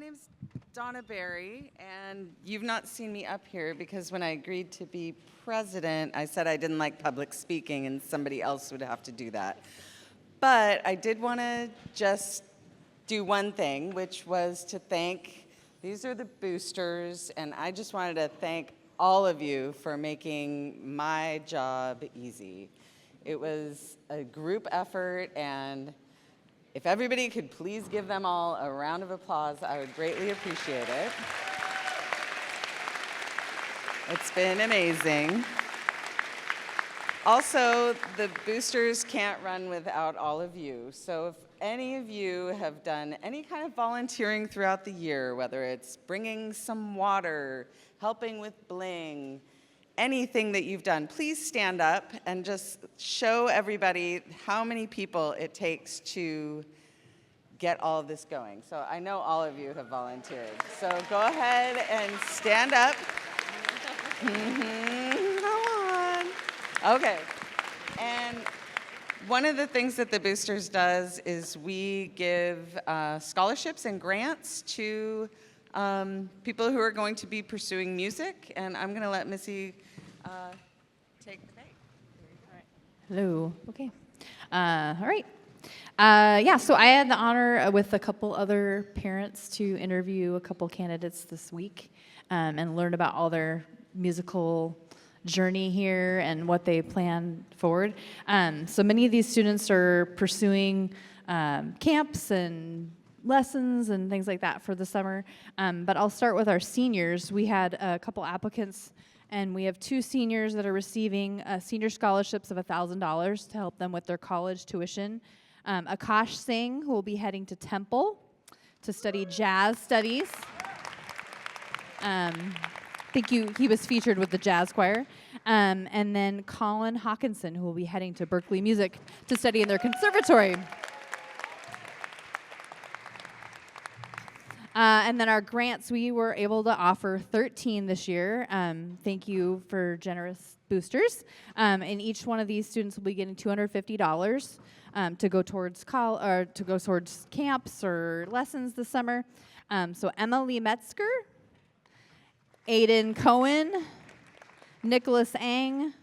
name's Donna Berry, and you've not seen me up here because when I agreed to be president, I said I didn't like public speaking and somebody else would have to do that. But I did want to just do one thing, which was to thank, these are the boosters, and I just wanted to thank all of you for making my job easy. It was a group effort, and if everybody could please give them all a round of applause, I would greatly appreciate it. It's been amazing. Also, the boosters can't run without all of you. So if any of you have done any kind of volunteering throughout the year, whether it's bringing some water, helping with bling, anything that you've done, please stand up and just show everybody how many people it takes to get all of this going. So I know all of you have volunteered. So go ahead and stand up. Come on. Okay. And one of the things that the Boosters does is we give scholarships and grants to people who are going to be pursuing music. And I'm going to let Missy take the bait. Hello. Okay. All right. Yeah, so I had the honor with a couple other parents to interview a couple candidates this week and learn about all their musical journey here and what they plan forward. So many of these students are pursuing camps and lessons and things like that for the summer. But I'll start with our seniors. We had a couple applicants, and we have 2 seniors that are receiving senior scholarships of $1,000 to help them with their college tuition. Akash Singh, who will be heading to Temple to study jazz studies. He was featured with the jazz choir. And then Colin Hawkinson, who will be heading to Berkeley Music to study in their conservatory. And then our grants, we were able to offer 13 this year. Thank you for generous boosters. And each one of these students will be getting $250 to go towards camps or lessons this summer. So Emily Metzger, Aiden Cohen, Nicholas Ang,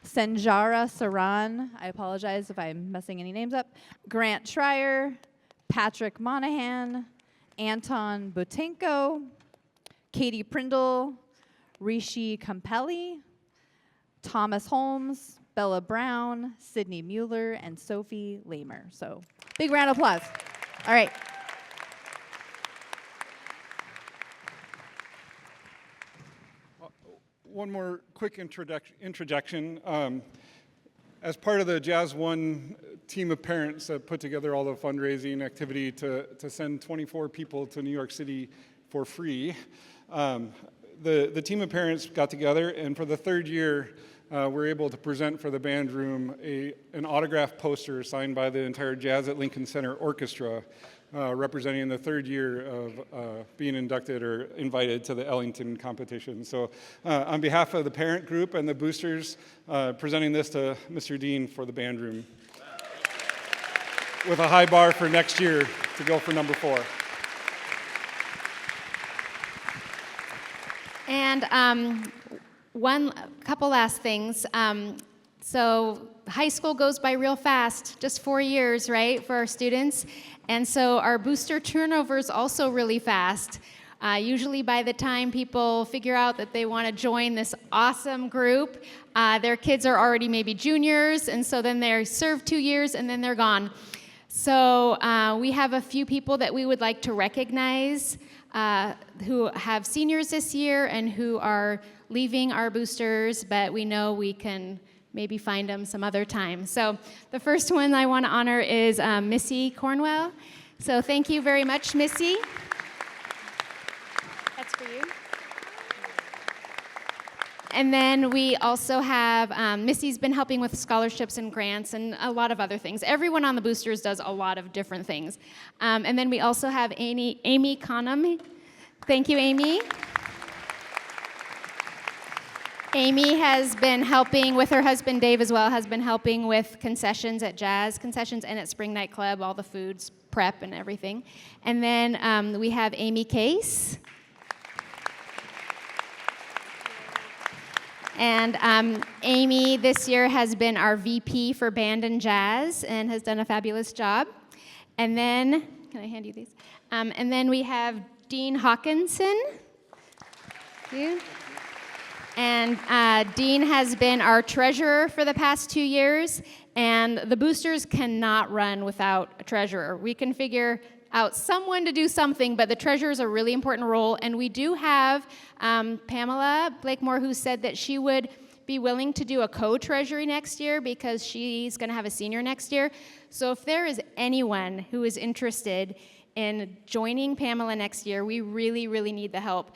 Sanjara Saran, I apologize if I'm messing any names up, Grant Schreier, Patrick Monahan, Anton Butenko, Katie Prindle, Rishi Campelli, Thomas Holmes, Bella Brown, Sydney Mueller, and Sophie Lamer. So big round of applause. All right. One more quick introduction. As part of the Jazz One team of parents that put together all the fundraising activity to send 24 people to New York City for free, the team of parents got together, and for the 3rd year, we're able to present for the band room an autographed poster signed by the entire Jazz at Lincoln Center Orchestra, representing the 3rd year of being inducted or invited to the Ellington competition. So on behalf of the parent group and the boosters, presenting this to Mr. Dean for the band room, with a high bar for next year to go for number 4. And couple last things. So high school goes by real fast, just 4 years, right, for our students. And so our booster turnover is also really fast. Usually by the time people figure out that they want to join this awesome group, their kids are already maybe juniors, and so then they serve 2 years and then they're gone. So we have a few people that we would like to recognize who have seniors this year and who are leaving our boosters, but we know we can maybe find them some other time. So the first one I want to honor is Missy Cornwell. So thank you very much, Missy. That's for you. And then we also have, Missy's been helping with scholarships and grants and a lot of other things. Everyone on the boosters does a lot of different things. And then we also have Amy Conham. Thank you, Amy. Amy has been helping with her husband Dave as well, has been helping with concessions at Jazz Concessions and at Spring Night Club, all the foods prep and everything. And then we have Amy Case. And Amy this year has been our VP for Band and Jazz and has done a fabulous job. And then, can I hand you these? And then we have Dean Hawkinson. Thank you. And Dean has been our treasurer for the past 2 years, and the boosters cannot run without a treasurer. We can figure out someone to do something, but the treasurer is a really important role, and we do have Pamela Blakemore, who said that she would be willing to do a co-treasury next year because she's going to have a senior next year. So if there is anyone who is interested in joining Pamela next year, we really, really need the help.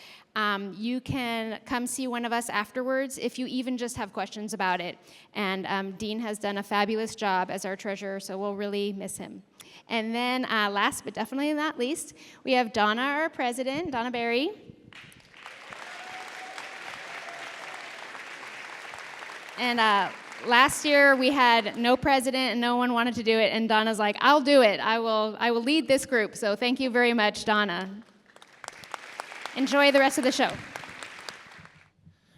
You can come see one of us afterwards if you even just have questions about it. And Dean has done a fabulous job as our treasurer, so we'll really miss him. And then last but definitely not least, we have Donna, our president, Donna Berry. And last year we had no president and no one wanted to do it, and Donna's like, I'll do it. I will lead this group. So thank you very much, Donna. Enjoy the rest of the show.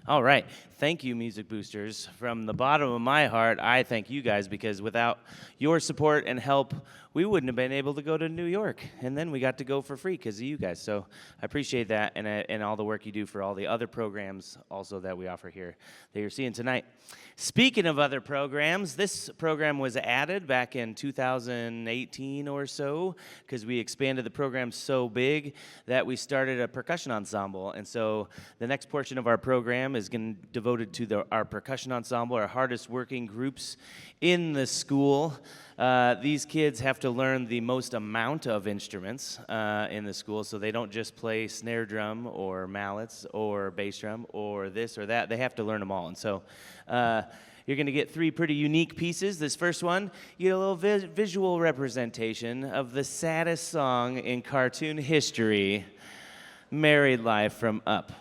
All right. Thank you, Music Boosters. From the bottom of my heart, I thank you guys, because without your support and help, we wouldn't have been able to go to New York. And then we got to go for free because of you guys. So I appreciate that, and all the work you do for all the other programs also that we offer here that you're seeing tonight. Speaking of other programs, this program was added back in 2018 or so because we expanded the program so big that we started a percussion ensemble. And so the next portion of our program is devoted to our percussion ensemble, our hardest working groups in the school. These kids have to learn the most amount of instruments in the school, so they don't just play snare drum or mallets or bass drum or this or that. They have to learn them all. And so you're going to get 3 pretty unique pieces. This first one, you get a little visual representation of the saddest song in cartoon history, Married Life from Up.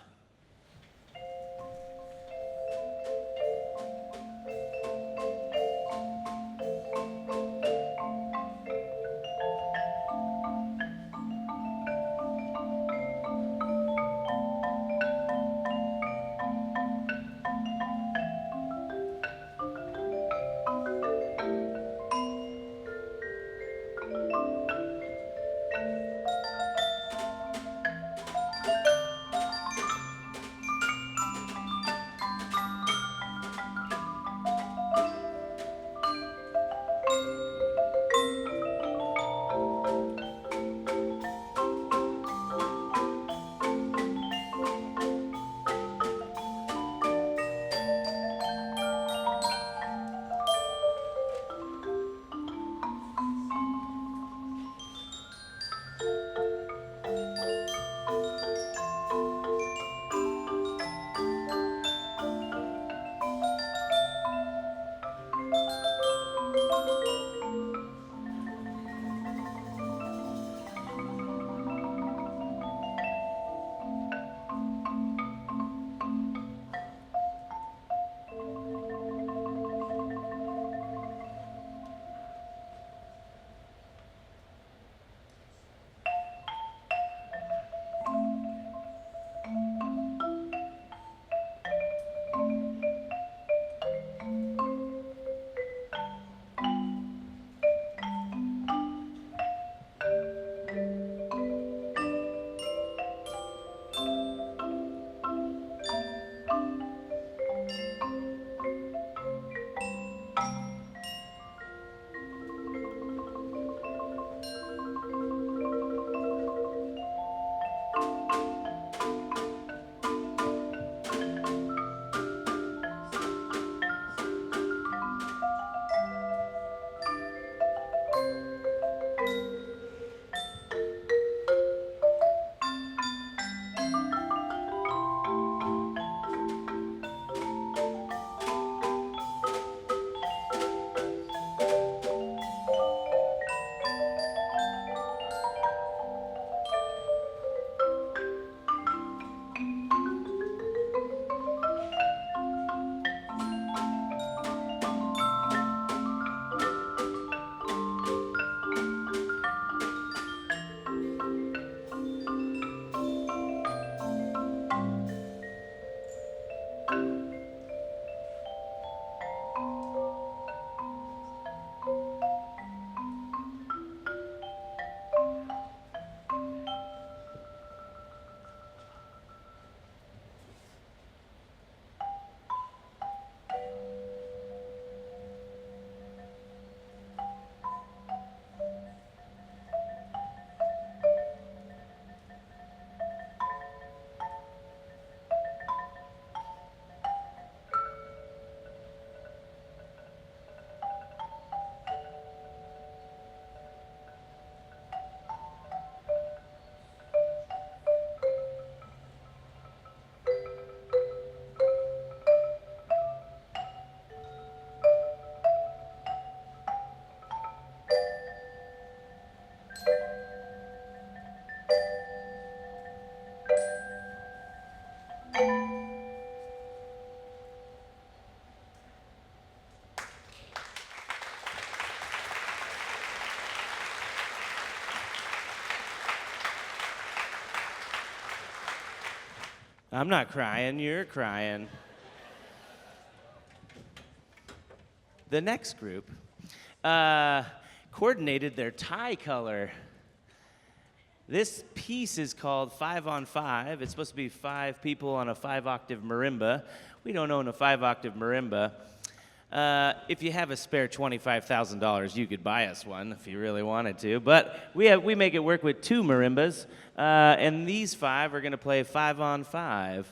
I'm not crying, you're crying. The next group coordinated their tie color. This piece is called 5 on 5. It's supposed to be 5 people on a 5-octave marimba. We don't own a 5-octave marimba. If you have a spare $25,000, you could buy us one if you really wanted to. But we make it work with 2 marimbas, and these 5 are going to play 5 on 5.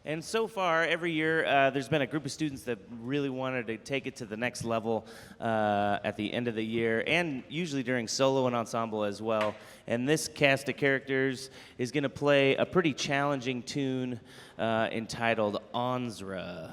And so far, every year, there's been a group of students that really wanted to take it to the next level at the end of the year, and usually during solo and ensemble as well. And this cast of characters is going to play a pretty challenging tune entitled Onsra.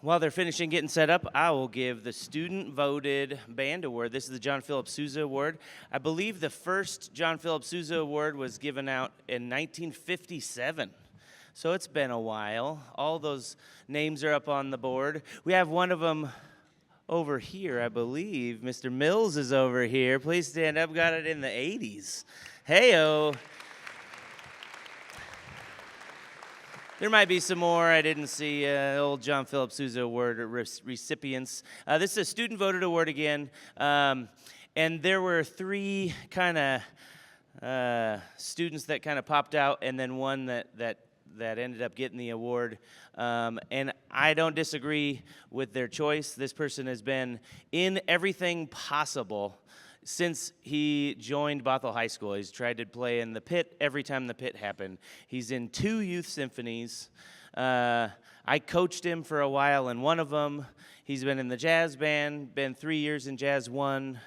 While they're finishing getting set up, I will give the Student Voted Band Award. This is the John Philip Sousa Award. I believe the first John Philip Sousa Award was given out in 1957. So it's been a while. All those names are up on the board. We have one of them over here, I believe. Mr. Mills is over here. Please stand up. Got it in the 80s. Hey-o. There might be some more. I didn't see old John Philip Sousa Award recipients. This is a student voted award again. And there were three kind of students that kind of popped out, and then one that ended up getting the award. And I don't disagree with their choice. This person has been in everything possible since he joined Bothell High School. He's tried to play in the pit every time the pit happened. He's in 2 youth symphonies. I coached him for a while in one of them. He's been in the jazz band, been 3 years in Jazz 1.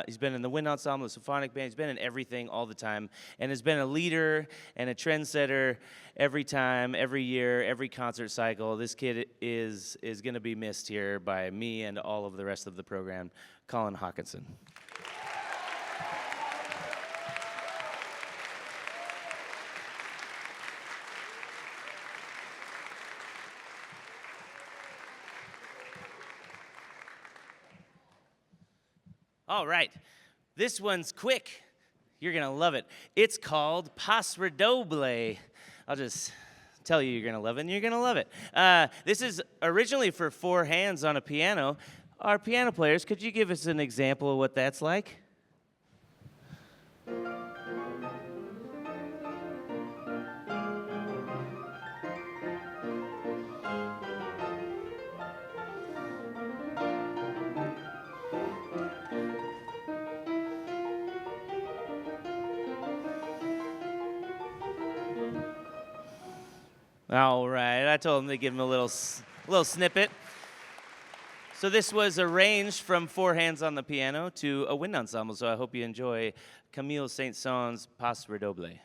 He's been in the wind ensemble, the symphonic band. He's been in everything all the time, and has been a leader and a trendsetter every time, every year, every concert cycle. This kid is going to be missed here by me and all of the rest of the program. Colin Hawkinson. All right, this one's quick. You're gonna love it. It's called Pas Redoble. I'll just tell you you're gonna love it, and you're gonna love it. This is originally for 4 hands on a piano. Our piano players, could you give us an example of what that's like? All right, I told him to give him a little snippet. So this was arranged from 4 hands on the piano to a wind ensemble, so I hope you enjoy Camille Saint-Saëns's Pas Redoble.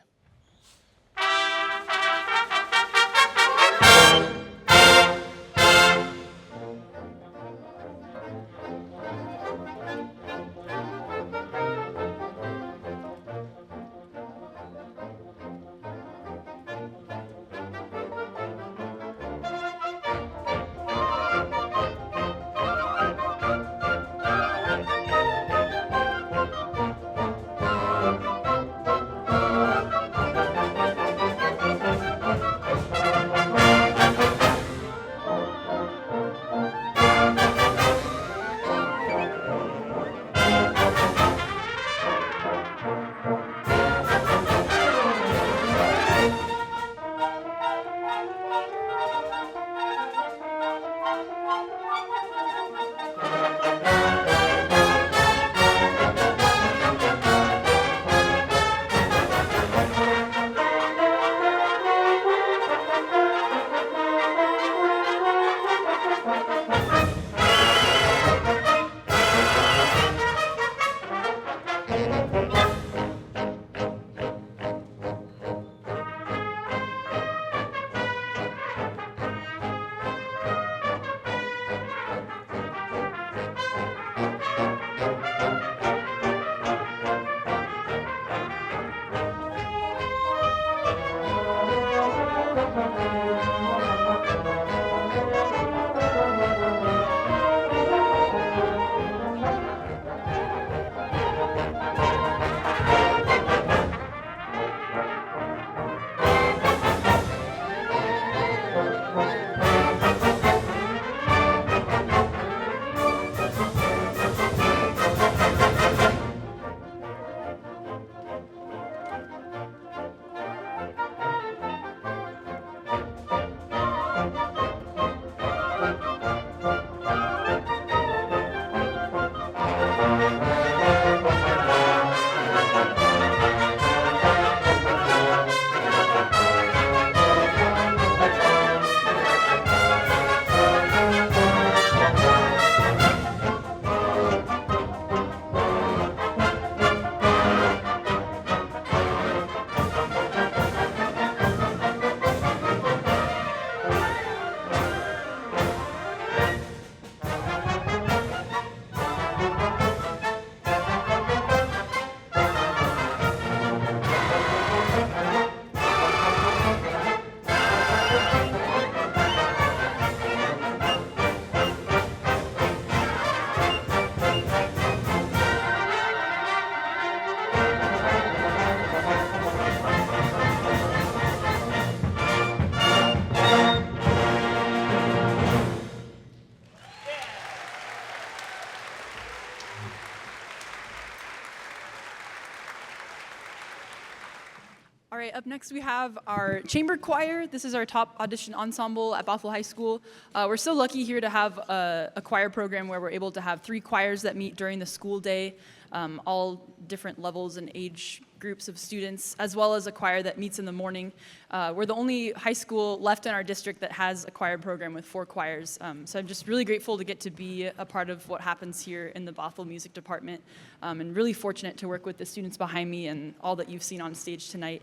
All right, up next we have our chamber choir. This is our top audition ensemble at Bothell High School. We're so lucky here to have a choir program where we're able to have 3 choirs that meet during the school day, all different levels and age groups of students, as well as a choir that meets in the morning. We're the only high school left in our district that has a choir program with 4 choirs. So I'm just really grateful to get to be a part of what happens here in the Bothell Music Department, and really fortunate to work with the students behind me and all that you've seen on stage tonight.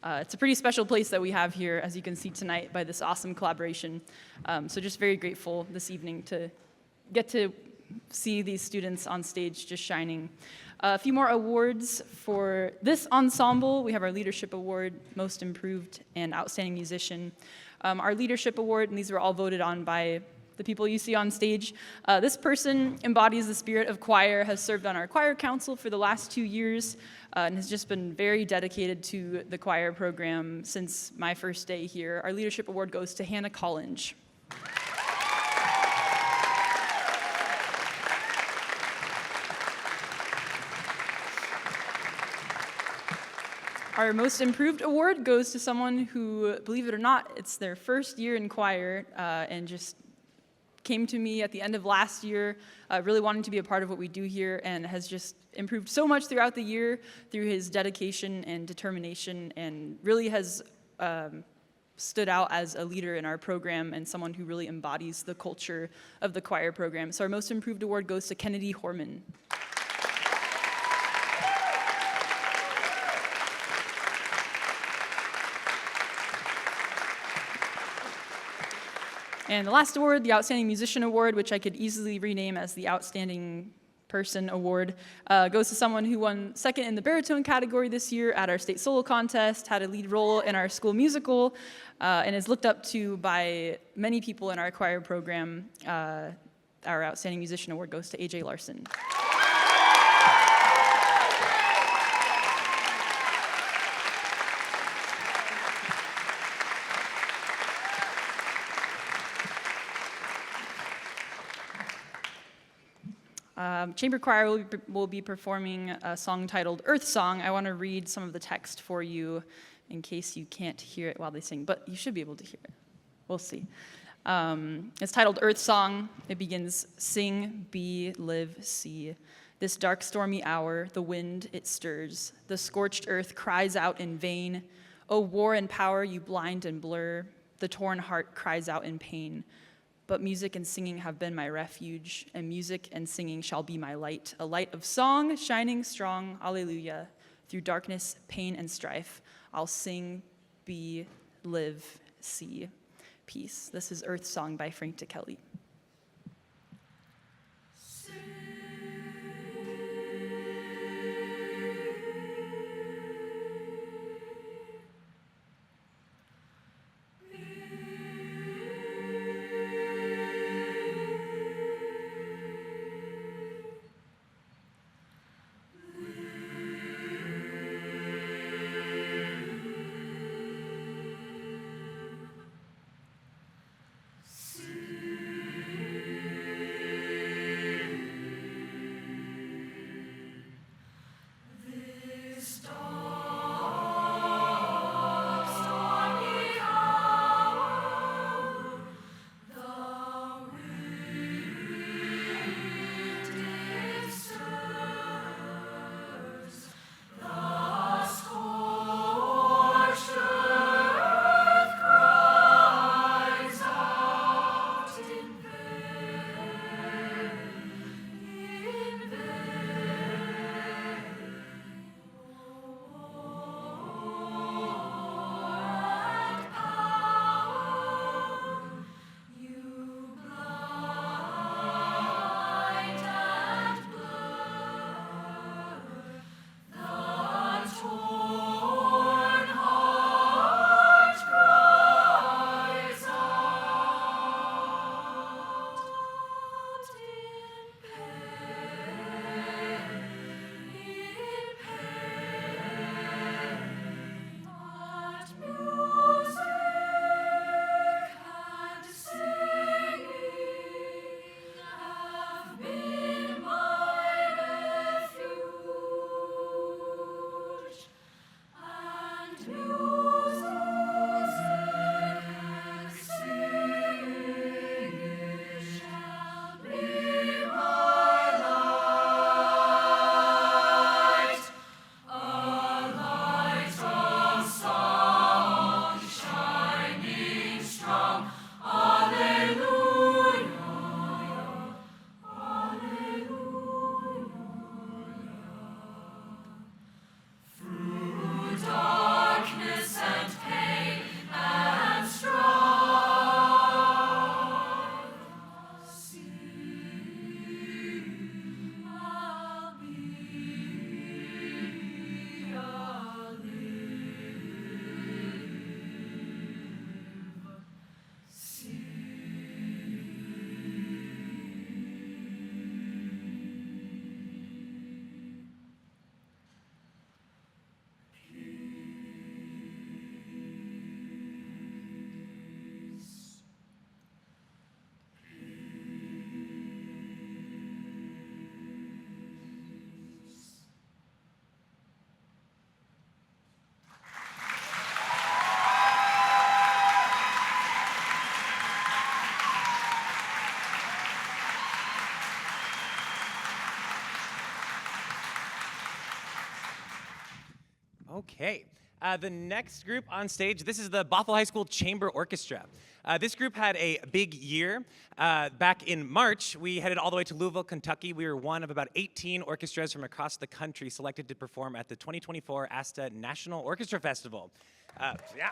It's a pretty special place that we have here, as you can see tonight, by this awesome collaboration. So just very grateful this evening to get to see these students on stage just shining. A few more awards for this ensemble. We have our Leadership Award, Most Improved, and Outstanding Musician. Our Leadership Award, and these were all voted on by the people you see on stage. This person embodies the spirit of choir, has served on our choir council for the last 2 years, and has just been very dedicated to the choir program since my first day here. Our Leadership Award goes to Hannah Collinge. Our Most Improved Award goes to someone who, believe it or not, it's their first year in choir, and just came to me at the end of last year, really wanting to be a part of what we do here, and has just improved so much throughout the year through his dedication and determination, and really has stood out as a leader in our program and someone who really embodies the culture of the choir program. So our Most Improved Award goes to Kennedy Horman. And the last award, the Outstanding Musician Award, which I could easily rename as the Outstanding Person Award, goes to someone who won second in the baritone category this year at our state solo contest, had a lead role in our school musical, and is looked up to by many people in our choir program. Our Outstanding Musician Award goes to AJ Larson. Chamber Choir will be performing a song titled Earth Song. I want to read some of the text for you in case you can't hear it while they sing, but you should be able to hear it. We'll see. It's titled Earth Song. It begins, sing, be, live, see. This dark stormy hour, the wind, it stirs. The scorched earth cries out in vain. O war and power, you blind and blur. The torn heart cries out in pain. But music and singing have been my refuge, and music and singing shall be my light, a light of song, shining strong, alleluia. Through darkness, pain, and strife, I'll sing, be, live, see. Peace. This is Earth Song by Frank DeKelly. See Okay. The next group on stage, this is the Bothell High School Chamber Orchestra. This group had a big year. Back in March, we headed all the way to Louisville, Kentucky. We were one of about 18 orchestras from across the country selected to perform at the 2024 ASTA National Orchestra Festival. Yeah.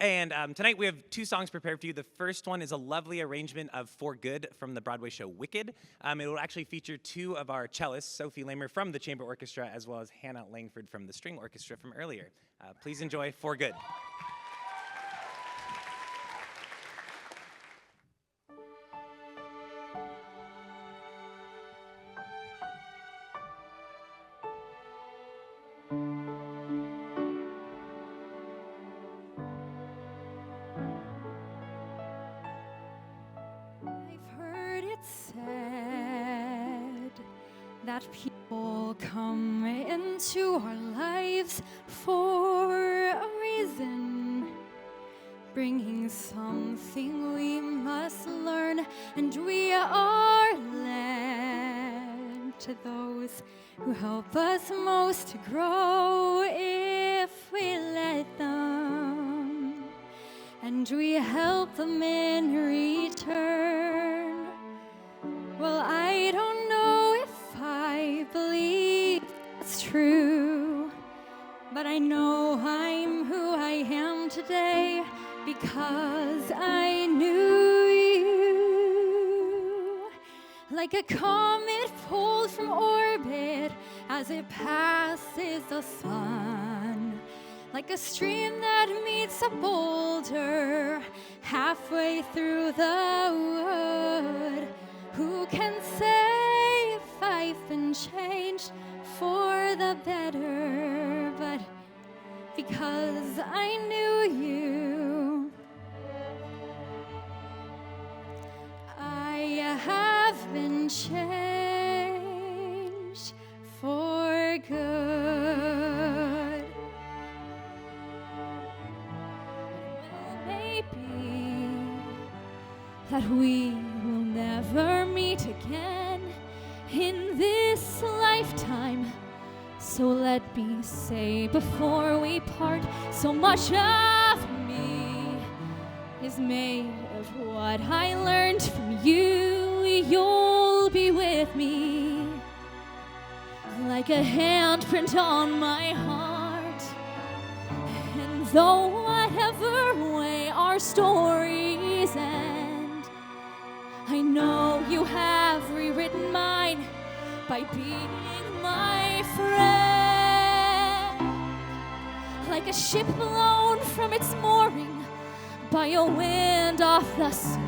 And tonight we have 2 songs prepared for you. The first one is a lovely arrangement of For Good from the Broadway show Wicked. It will actually feature 2 of our cellists, Sophie Lamer from the Chamber Orchestra, as well as Hannah Langford from the String Orchestra from earlier. Please enjoy For Good. That people come into our lives for a reason, bringing something we must learn, and we are led to those who help us most to grow if we let them, and we help them in return. Well, I don't know if I believe it's true, but I know I'm who I am today because I knew you. Like a comet pulled from orbit as it passes the sun, like a stream that meets a boulder halfway through the wood. Who can say if I've been changed for the better? But because I knew you, I have been changed for good. Maybe that we will never meet again in this lifetime. So let me say before we part, so much of me is made of what I learned from you. You'll be with me like a handprint on my heart. And though whatever way our stories end, I know you have rewritten mine by being my friend. Like a ship blown from its mooring by a wind off the sea,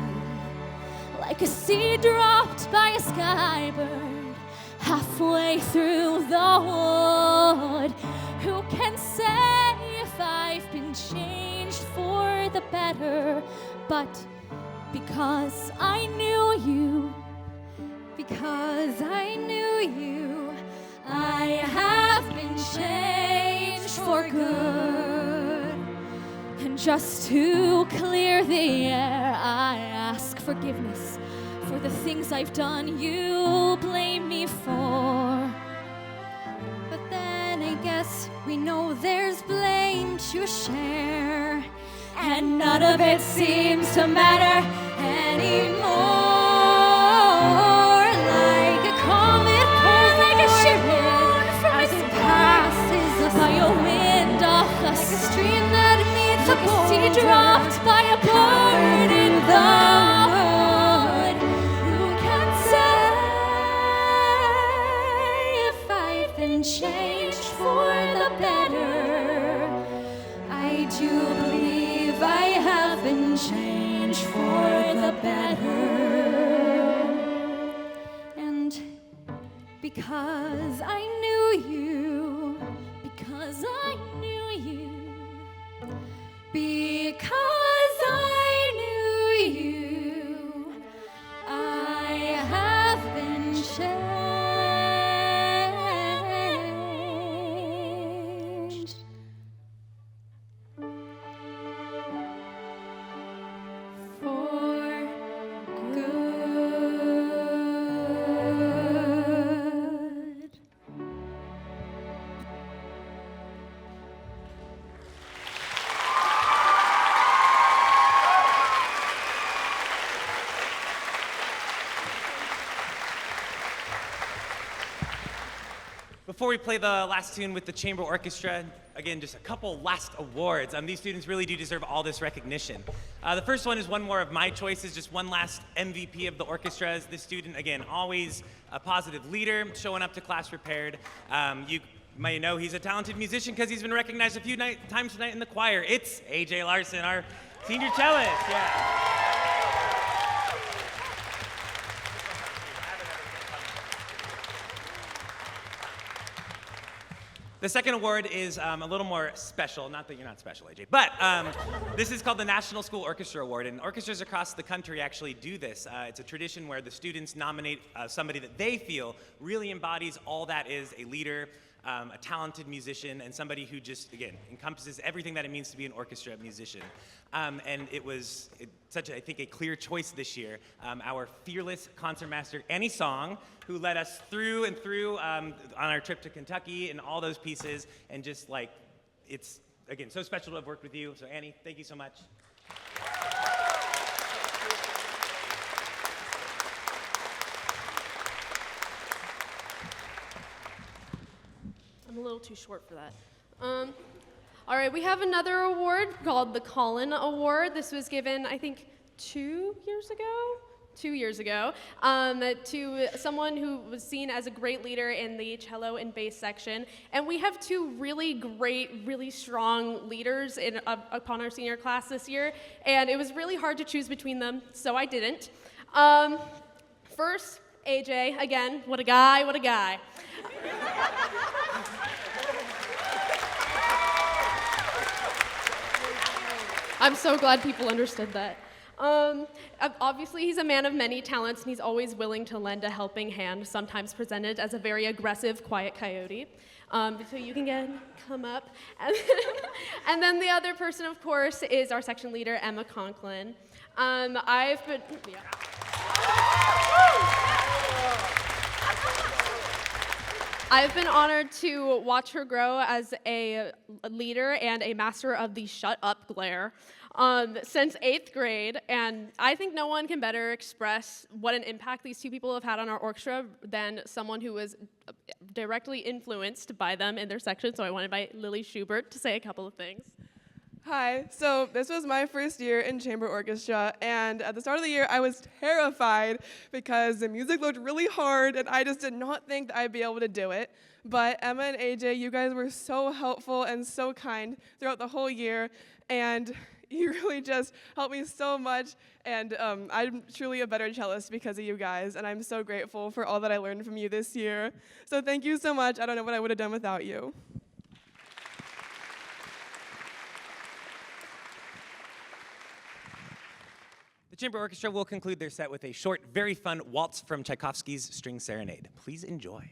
like a seed dropped by a skybird halfway through the wood. Who can say if I've been changed for the better? But because I knew you, because I knew you, I have been changed for good. And just to clear the air, I ask forgiveness for the things I've done you blame me for. But then I guess we know there's blame to share, and none of it seems to matter anymore. Like a comet pulls like a ship as it passes by a wind off the sea, like a stream that meets like a sea dropped by a bird in the wood. Who can say if I've been changed for the better? I do believe I have been changed for the better. And because I knew you, because I knew you, because I knew you, I have been changed for good. Before we play the last tune with the chamber orchestra, again, just a couple last awards. These students really do deserve all this recognition. The first one is one more of my choices, just one last MVP of the orchestra. This student, again, always a positive leader, showing up to class prepared. You may know he's a talented musician because he's been recognized a few times tonight in the choir. It's AJ Larson, our senior cellist. Yeah. The second award is a little more special, not that you're not special, AJ, but this is called the National School Orchestra Award, and orchestras across the country actually do this. It's a tradition where the students nominate somebody that they feel really embodies all that is a leader, a talented musician, and somebody who just, again, encompasses everything that it means to be an orchestra musician. And it was such, I think, a clear choice this year. Our fearless concertmaster, Annie Song, who led us through and through on our trip to Kentucky and all those pieces, and just like, it's, again, so special to have worked with you. So Annie, thank you so much. I'm a little too short for that. All right, we have another award called the Collin Award. This was given, I think, 2 years ago? 2 years ago, to someone who was seen as a great leader in the cello and bass section. And we have two really great, really strong leaders upon our senior class this year, and it was really hard to choose between them, so I didn't. First, AJ, again, what a guy, what a guy. I'm so glad people understood that. Obviously, he's a man of many talents, and he's always willing to lend a helping hand, sometimes presented as a very aggressive, quiet coyote. So you can come up. And then the other person, of course, is our section leader, Emma Conklin. I've been honored to watch her grow as a leader and a master of the shut up glare since 8th grade, and I think no one can better express what an impact these two people have had on our orchestra than someone who was directly influenced by them in their section, so I want to invite Lily Schubert to say a couple of things. Hi, so this was my first year in chamber orchestra, and at the start of the year I was terrified because the music looked really hard and I just did not think that I'd be able to do it. But Emma and AJ, you guys were so helpful and so kind throughout the whole year, and you really just helped me so much, and I'm truly a better cellist because of you guys, and I'm so grateful for all that I learned from you this year. So thank you so much. I don't know what I would have done without you. The Chamber Orchestra will conclude their set with a short, very fun waltz from Tchaikovsky's String Serenade. Please enjoy.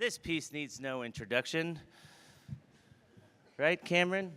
this piece needs no introduction. Right, Cameron?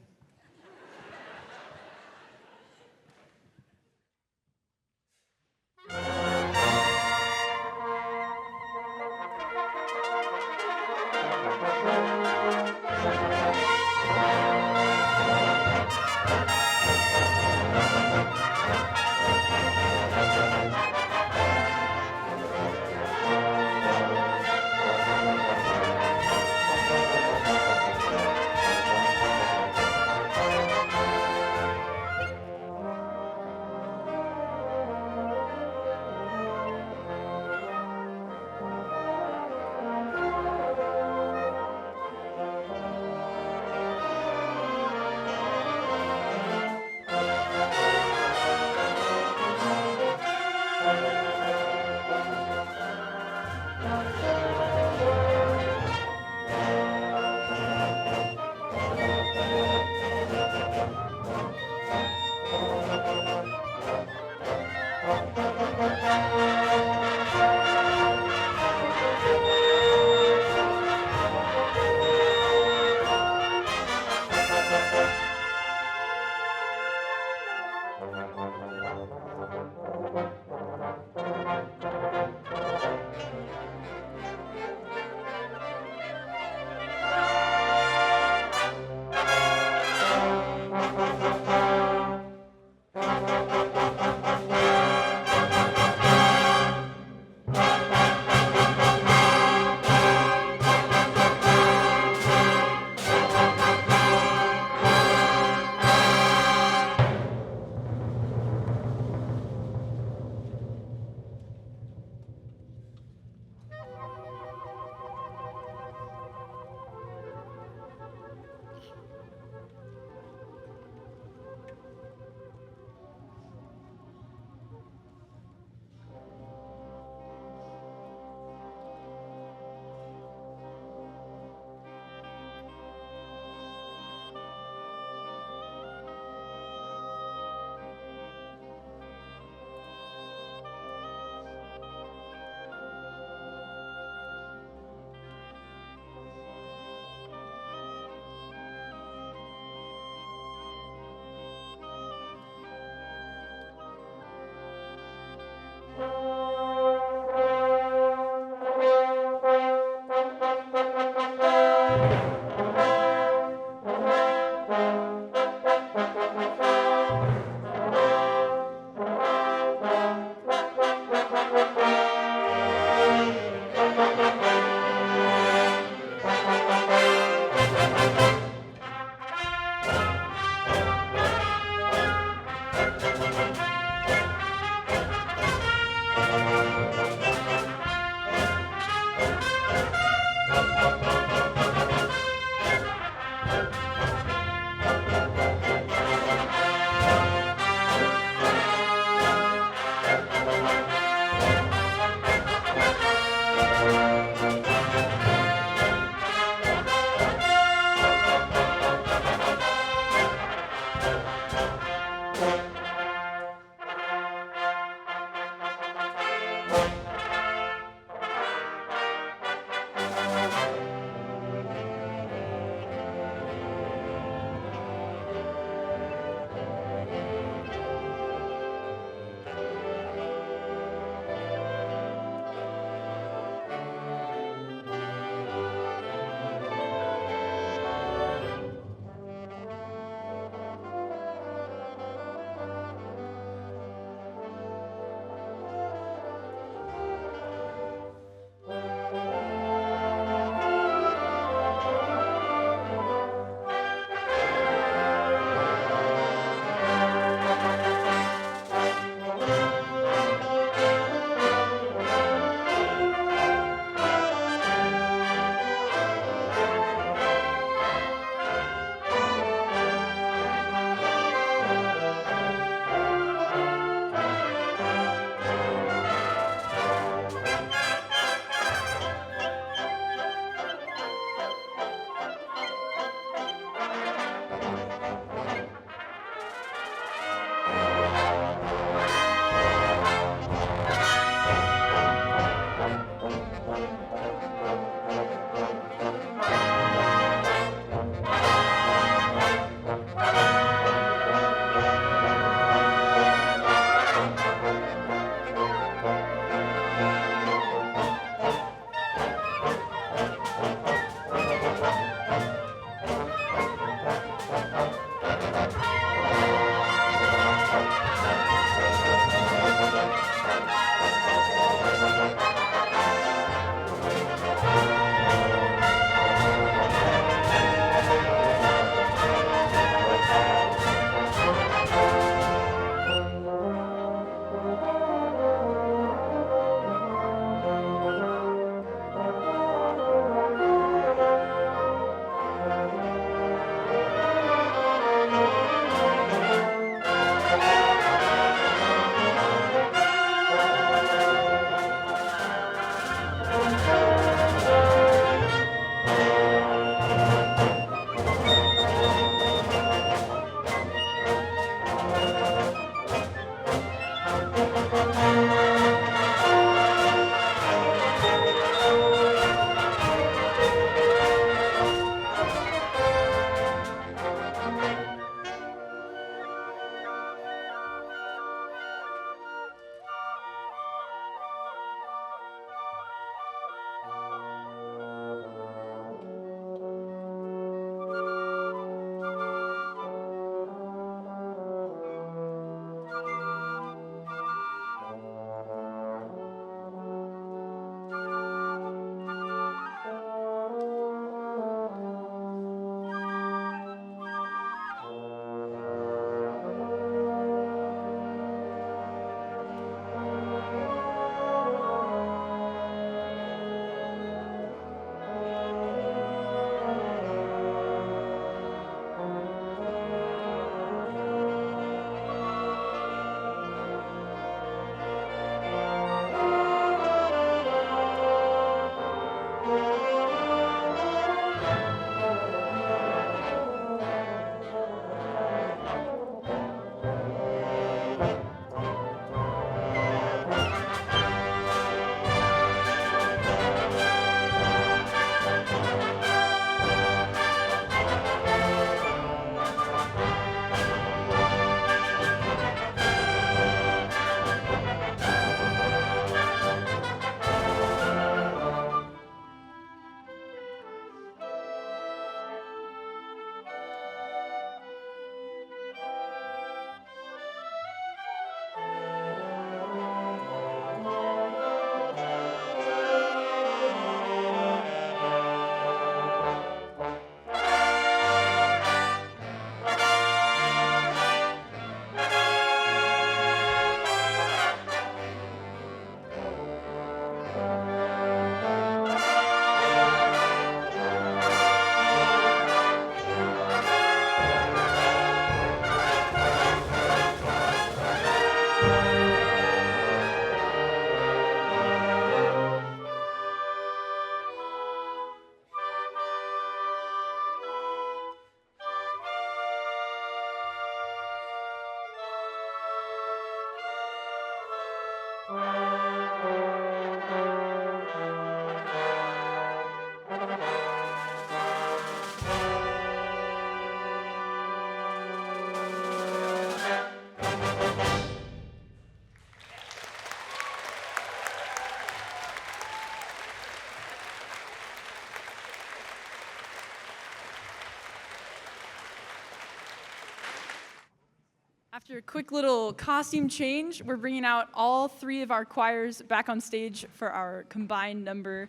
After a quick little costume change, we're bringing out all 3 of our choirs back on stage for our combined number.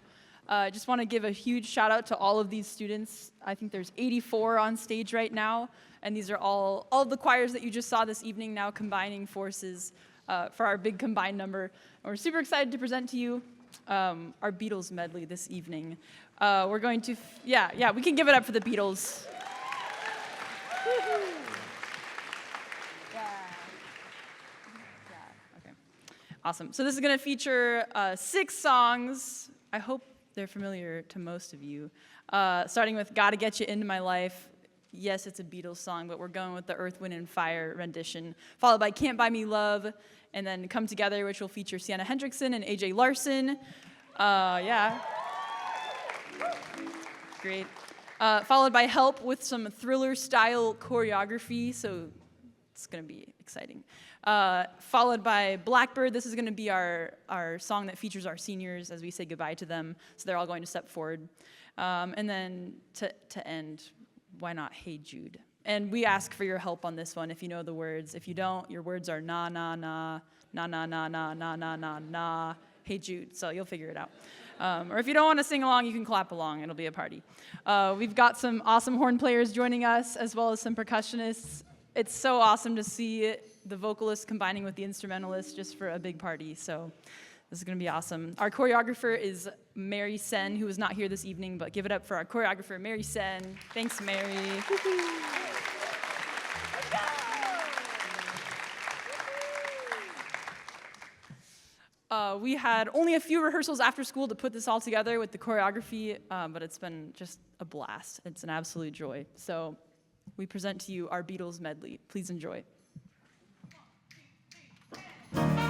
I just want to give a huge shout out to all of these students. I think there's 84 on stage right now, and these are all of the choirs that you just saw this evening now combining forces for our big combined number. And we're super excited to present to you our Beatles medley this evening. We're going to, we can give it up for the Beatles. Awesome. So this is going to feature 6 songs. I hope they're familiar to most of you. Starting with Gotta Get You Into My Life. Yes, it's a Beatles song, but we're going with the Earth, Wind, and Fire rendition. Followed by Can't Buy Me Love, and then Come Together, which will feature Sienna Hendrickson and AJ Larson. Great. Followed by Help with some Thriller-style choreography, so it's going to be exciting. Followed by Blackbird. This is going to be our song that features our seniors as we say goodbye to them. So they're all going to step forward. And then to end, why not Hey Jude? And we ask for your help on this one if you know the words. If you don't, your words are na, na, na, na, na, na, na, na, na, na, na, Hey Jude. So you'll figure it out. Or if you don't want to sing along, you can clap along. It'll be a party. We've got some awesome horn players joining us, as well as some percussionists. It's so awesome to see the vocalist combining with the instrumentalist just for a big party. So this is going to be awesome. Our choreographer is Mary Sen, who is not here this evening, but give it up for our choreographer, Mary Sen. Thanks, Mary. We had only a few rehearsals after school to put this all together with the choreography, but it's been just a blast. It's an absolute joy. So we present to you our Beatles medley. Please enjoy. Side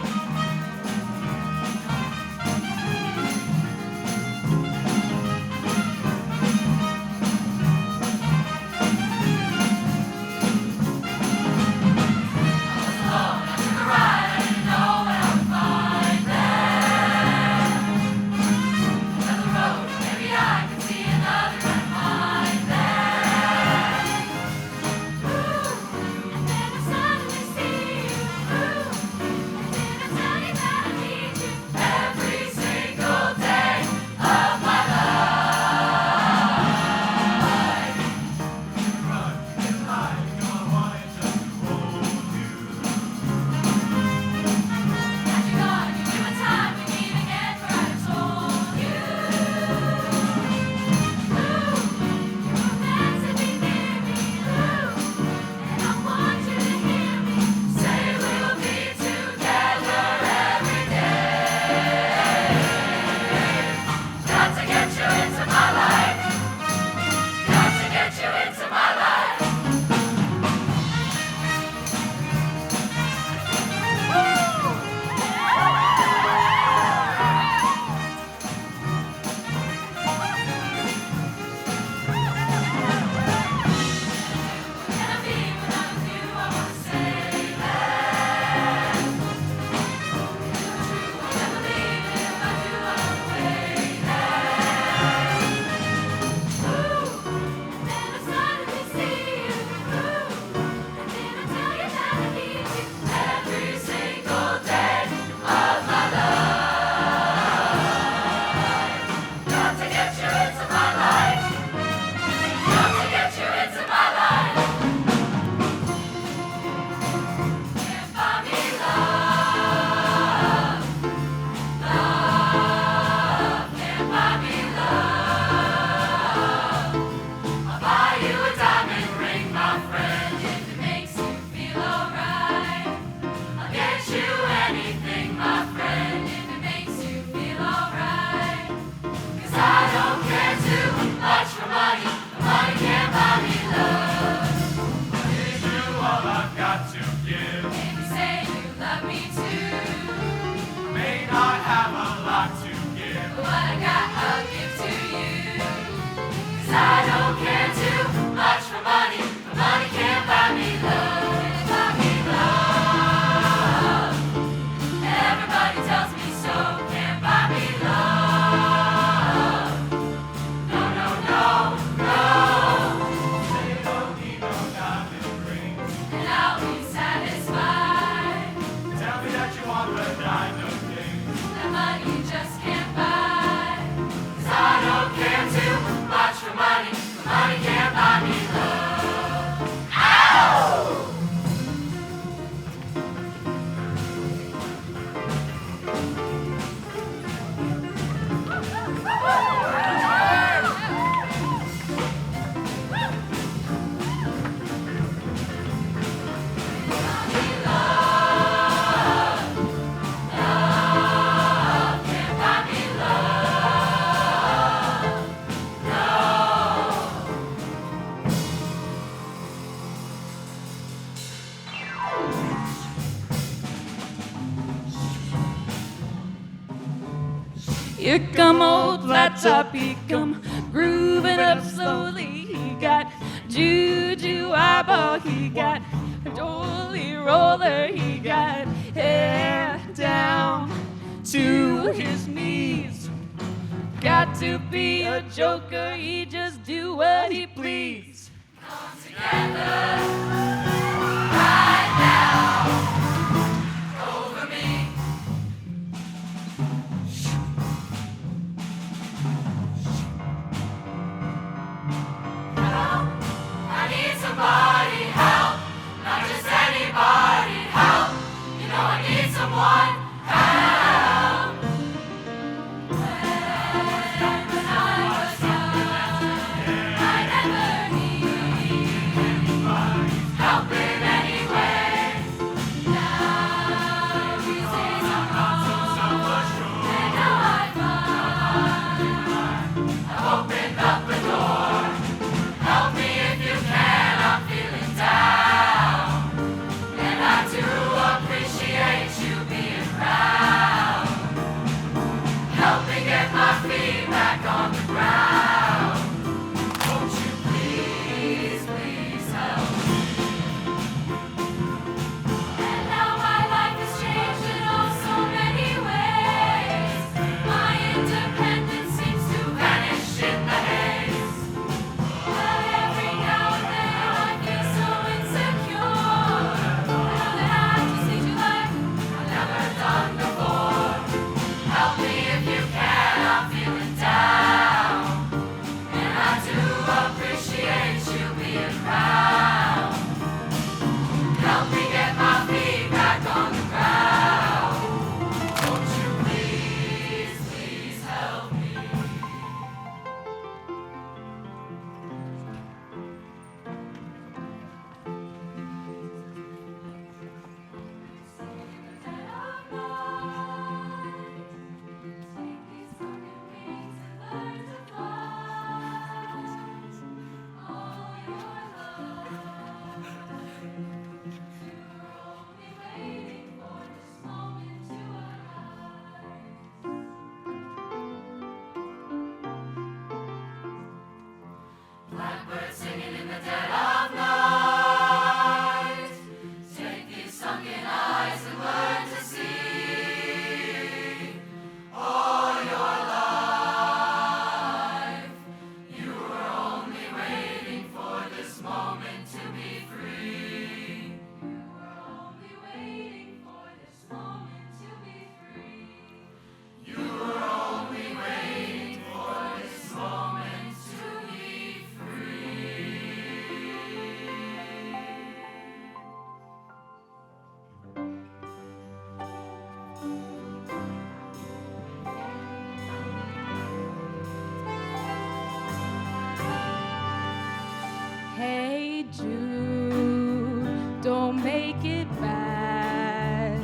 Here come old flat top, he come grooving up slowly. He got juju eyeball, he got dolly roller, he got hair down to his knees. Got to be a joker, he just do what he please. Come together right now over me. I need somebody help, not just anybody help. You know I need someone help. When I was young, I never needed help in any way. Now these days I'm gone, and now I find I've opened up a door. Help me if you can, I'm feeling down. And I do appreciate you being proud. Help me get my feet back on the ground. Won't you please, please help me? And now my life has changed in oh so many ways. My independence seems to vanish in the haze. But every now and then I feel so insecure. I know that I have to see you like I've never done before. Help me if you can, I'm feeling down. And I do appreciate you being proud. Help me get my feet back on the ground. Won't you please, please help me? Blackbird singing in the dead of night. Take these sunken eyes and learn to see. All your life, you were only waiting for this moment to be free. You were only waiting for this moment to be free. You were only waiting for this moment to be Hey Jude, don't make it bad.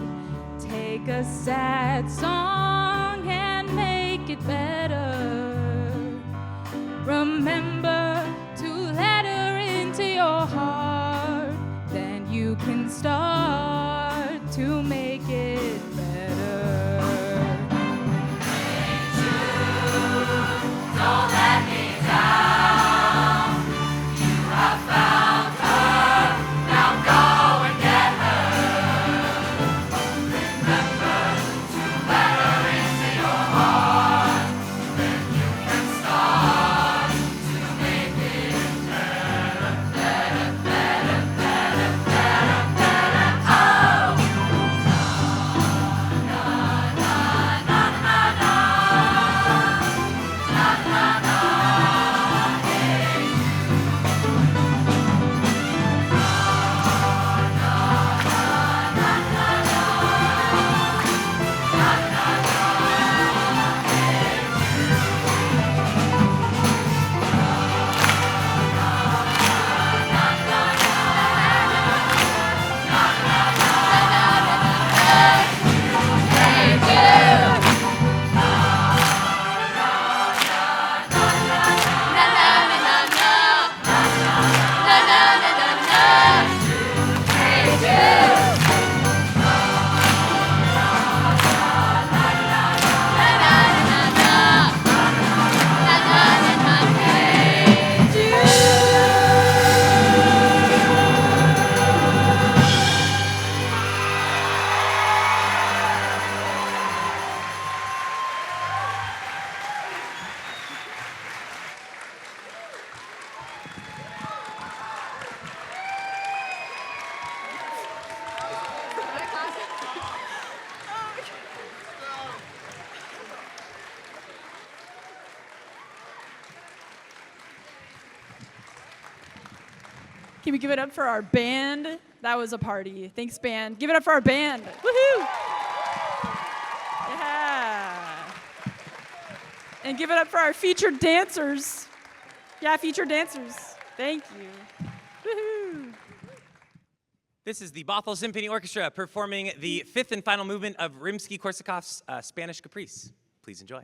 Take a sad song and make it better. Remember to let her into your heart. Then you can start to make it better. Hey Jude, don't let me down. You have found her, now go and get her. Remember to let her into your heart. Then you can start to make it better, better, better, better, better, better. Oh! Can we give it up for our band? That was a party. Thanks, band. Give it up for our band. Woohoo! Yeah. And give it up for our featured dancers. Yeah, featured dancers. Thank you. Woohoo! This is the Bothell Symphony Orchestra performing the fifth and final movement of Rimsky-Korsakov's Spanish Caprice. Please enjoy.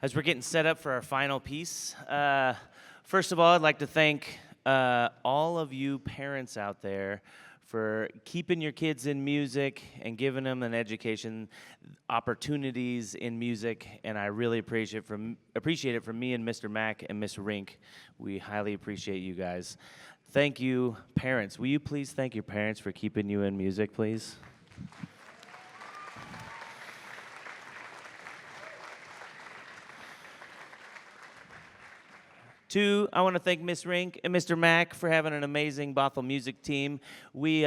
As we're getting set up for our final piece, first of all, I'd like to thank all of you parents out there for keeping your kids in music and giving them an education, opportunities in music, and I really appreciate it from me and Mr. Mack and Miss Rink. We highly appreciate you guys. Thank you, parents. Will you please thank your parents for keeping you in music, please? Two, I want to thank Miss Rink and Mr. Mack for having an amazing Bothell music team. We've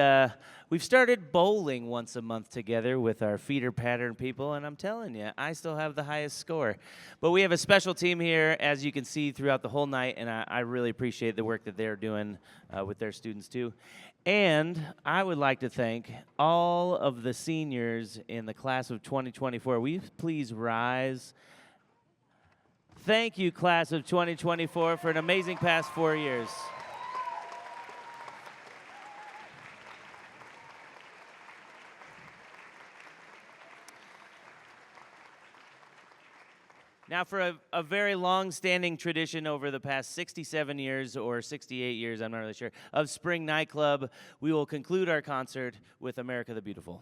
started bowling once a month together with our feeder pattern people, and I'm telling you, I still have the highest score. But we have a special team here, as you can see throughout the whole night, and I really appreciate the work that they're doing with their students too. And I would like to thank all of the seniors in the class of 2024. Will you please rise? Thank you, class of 2024, for an amazing past 4 years. Now, for a very long-standing tradition over the past 67 years or 68 years, I'm not really sure, of Spring Nightclub, we will conclude our concert with America the Beautiful.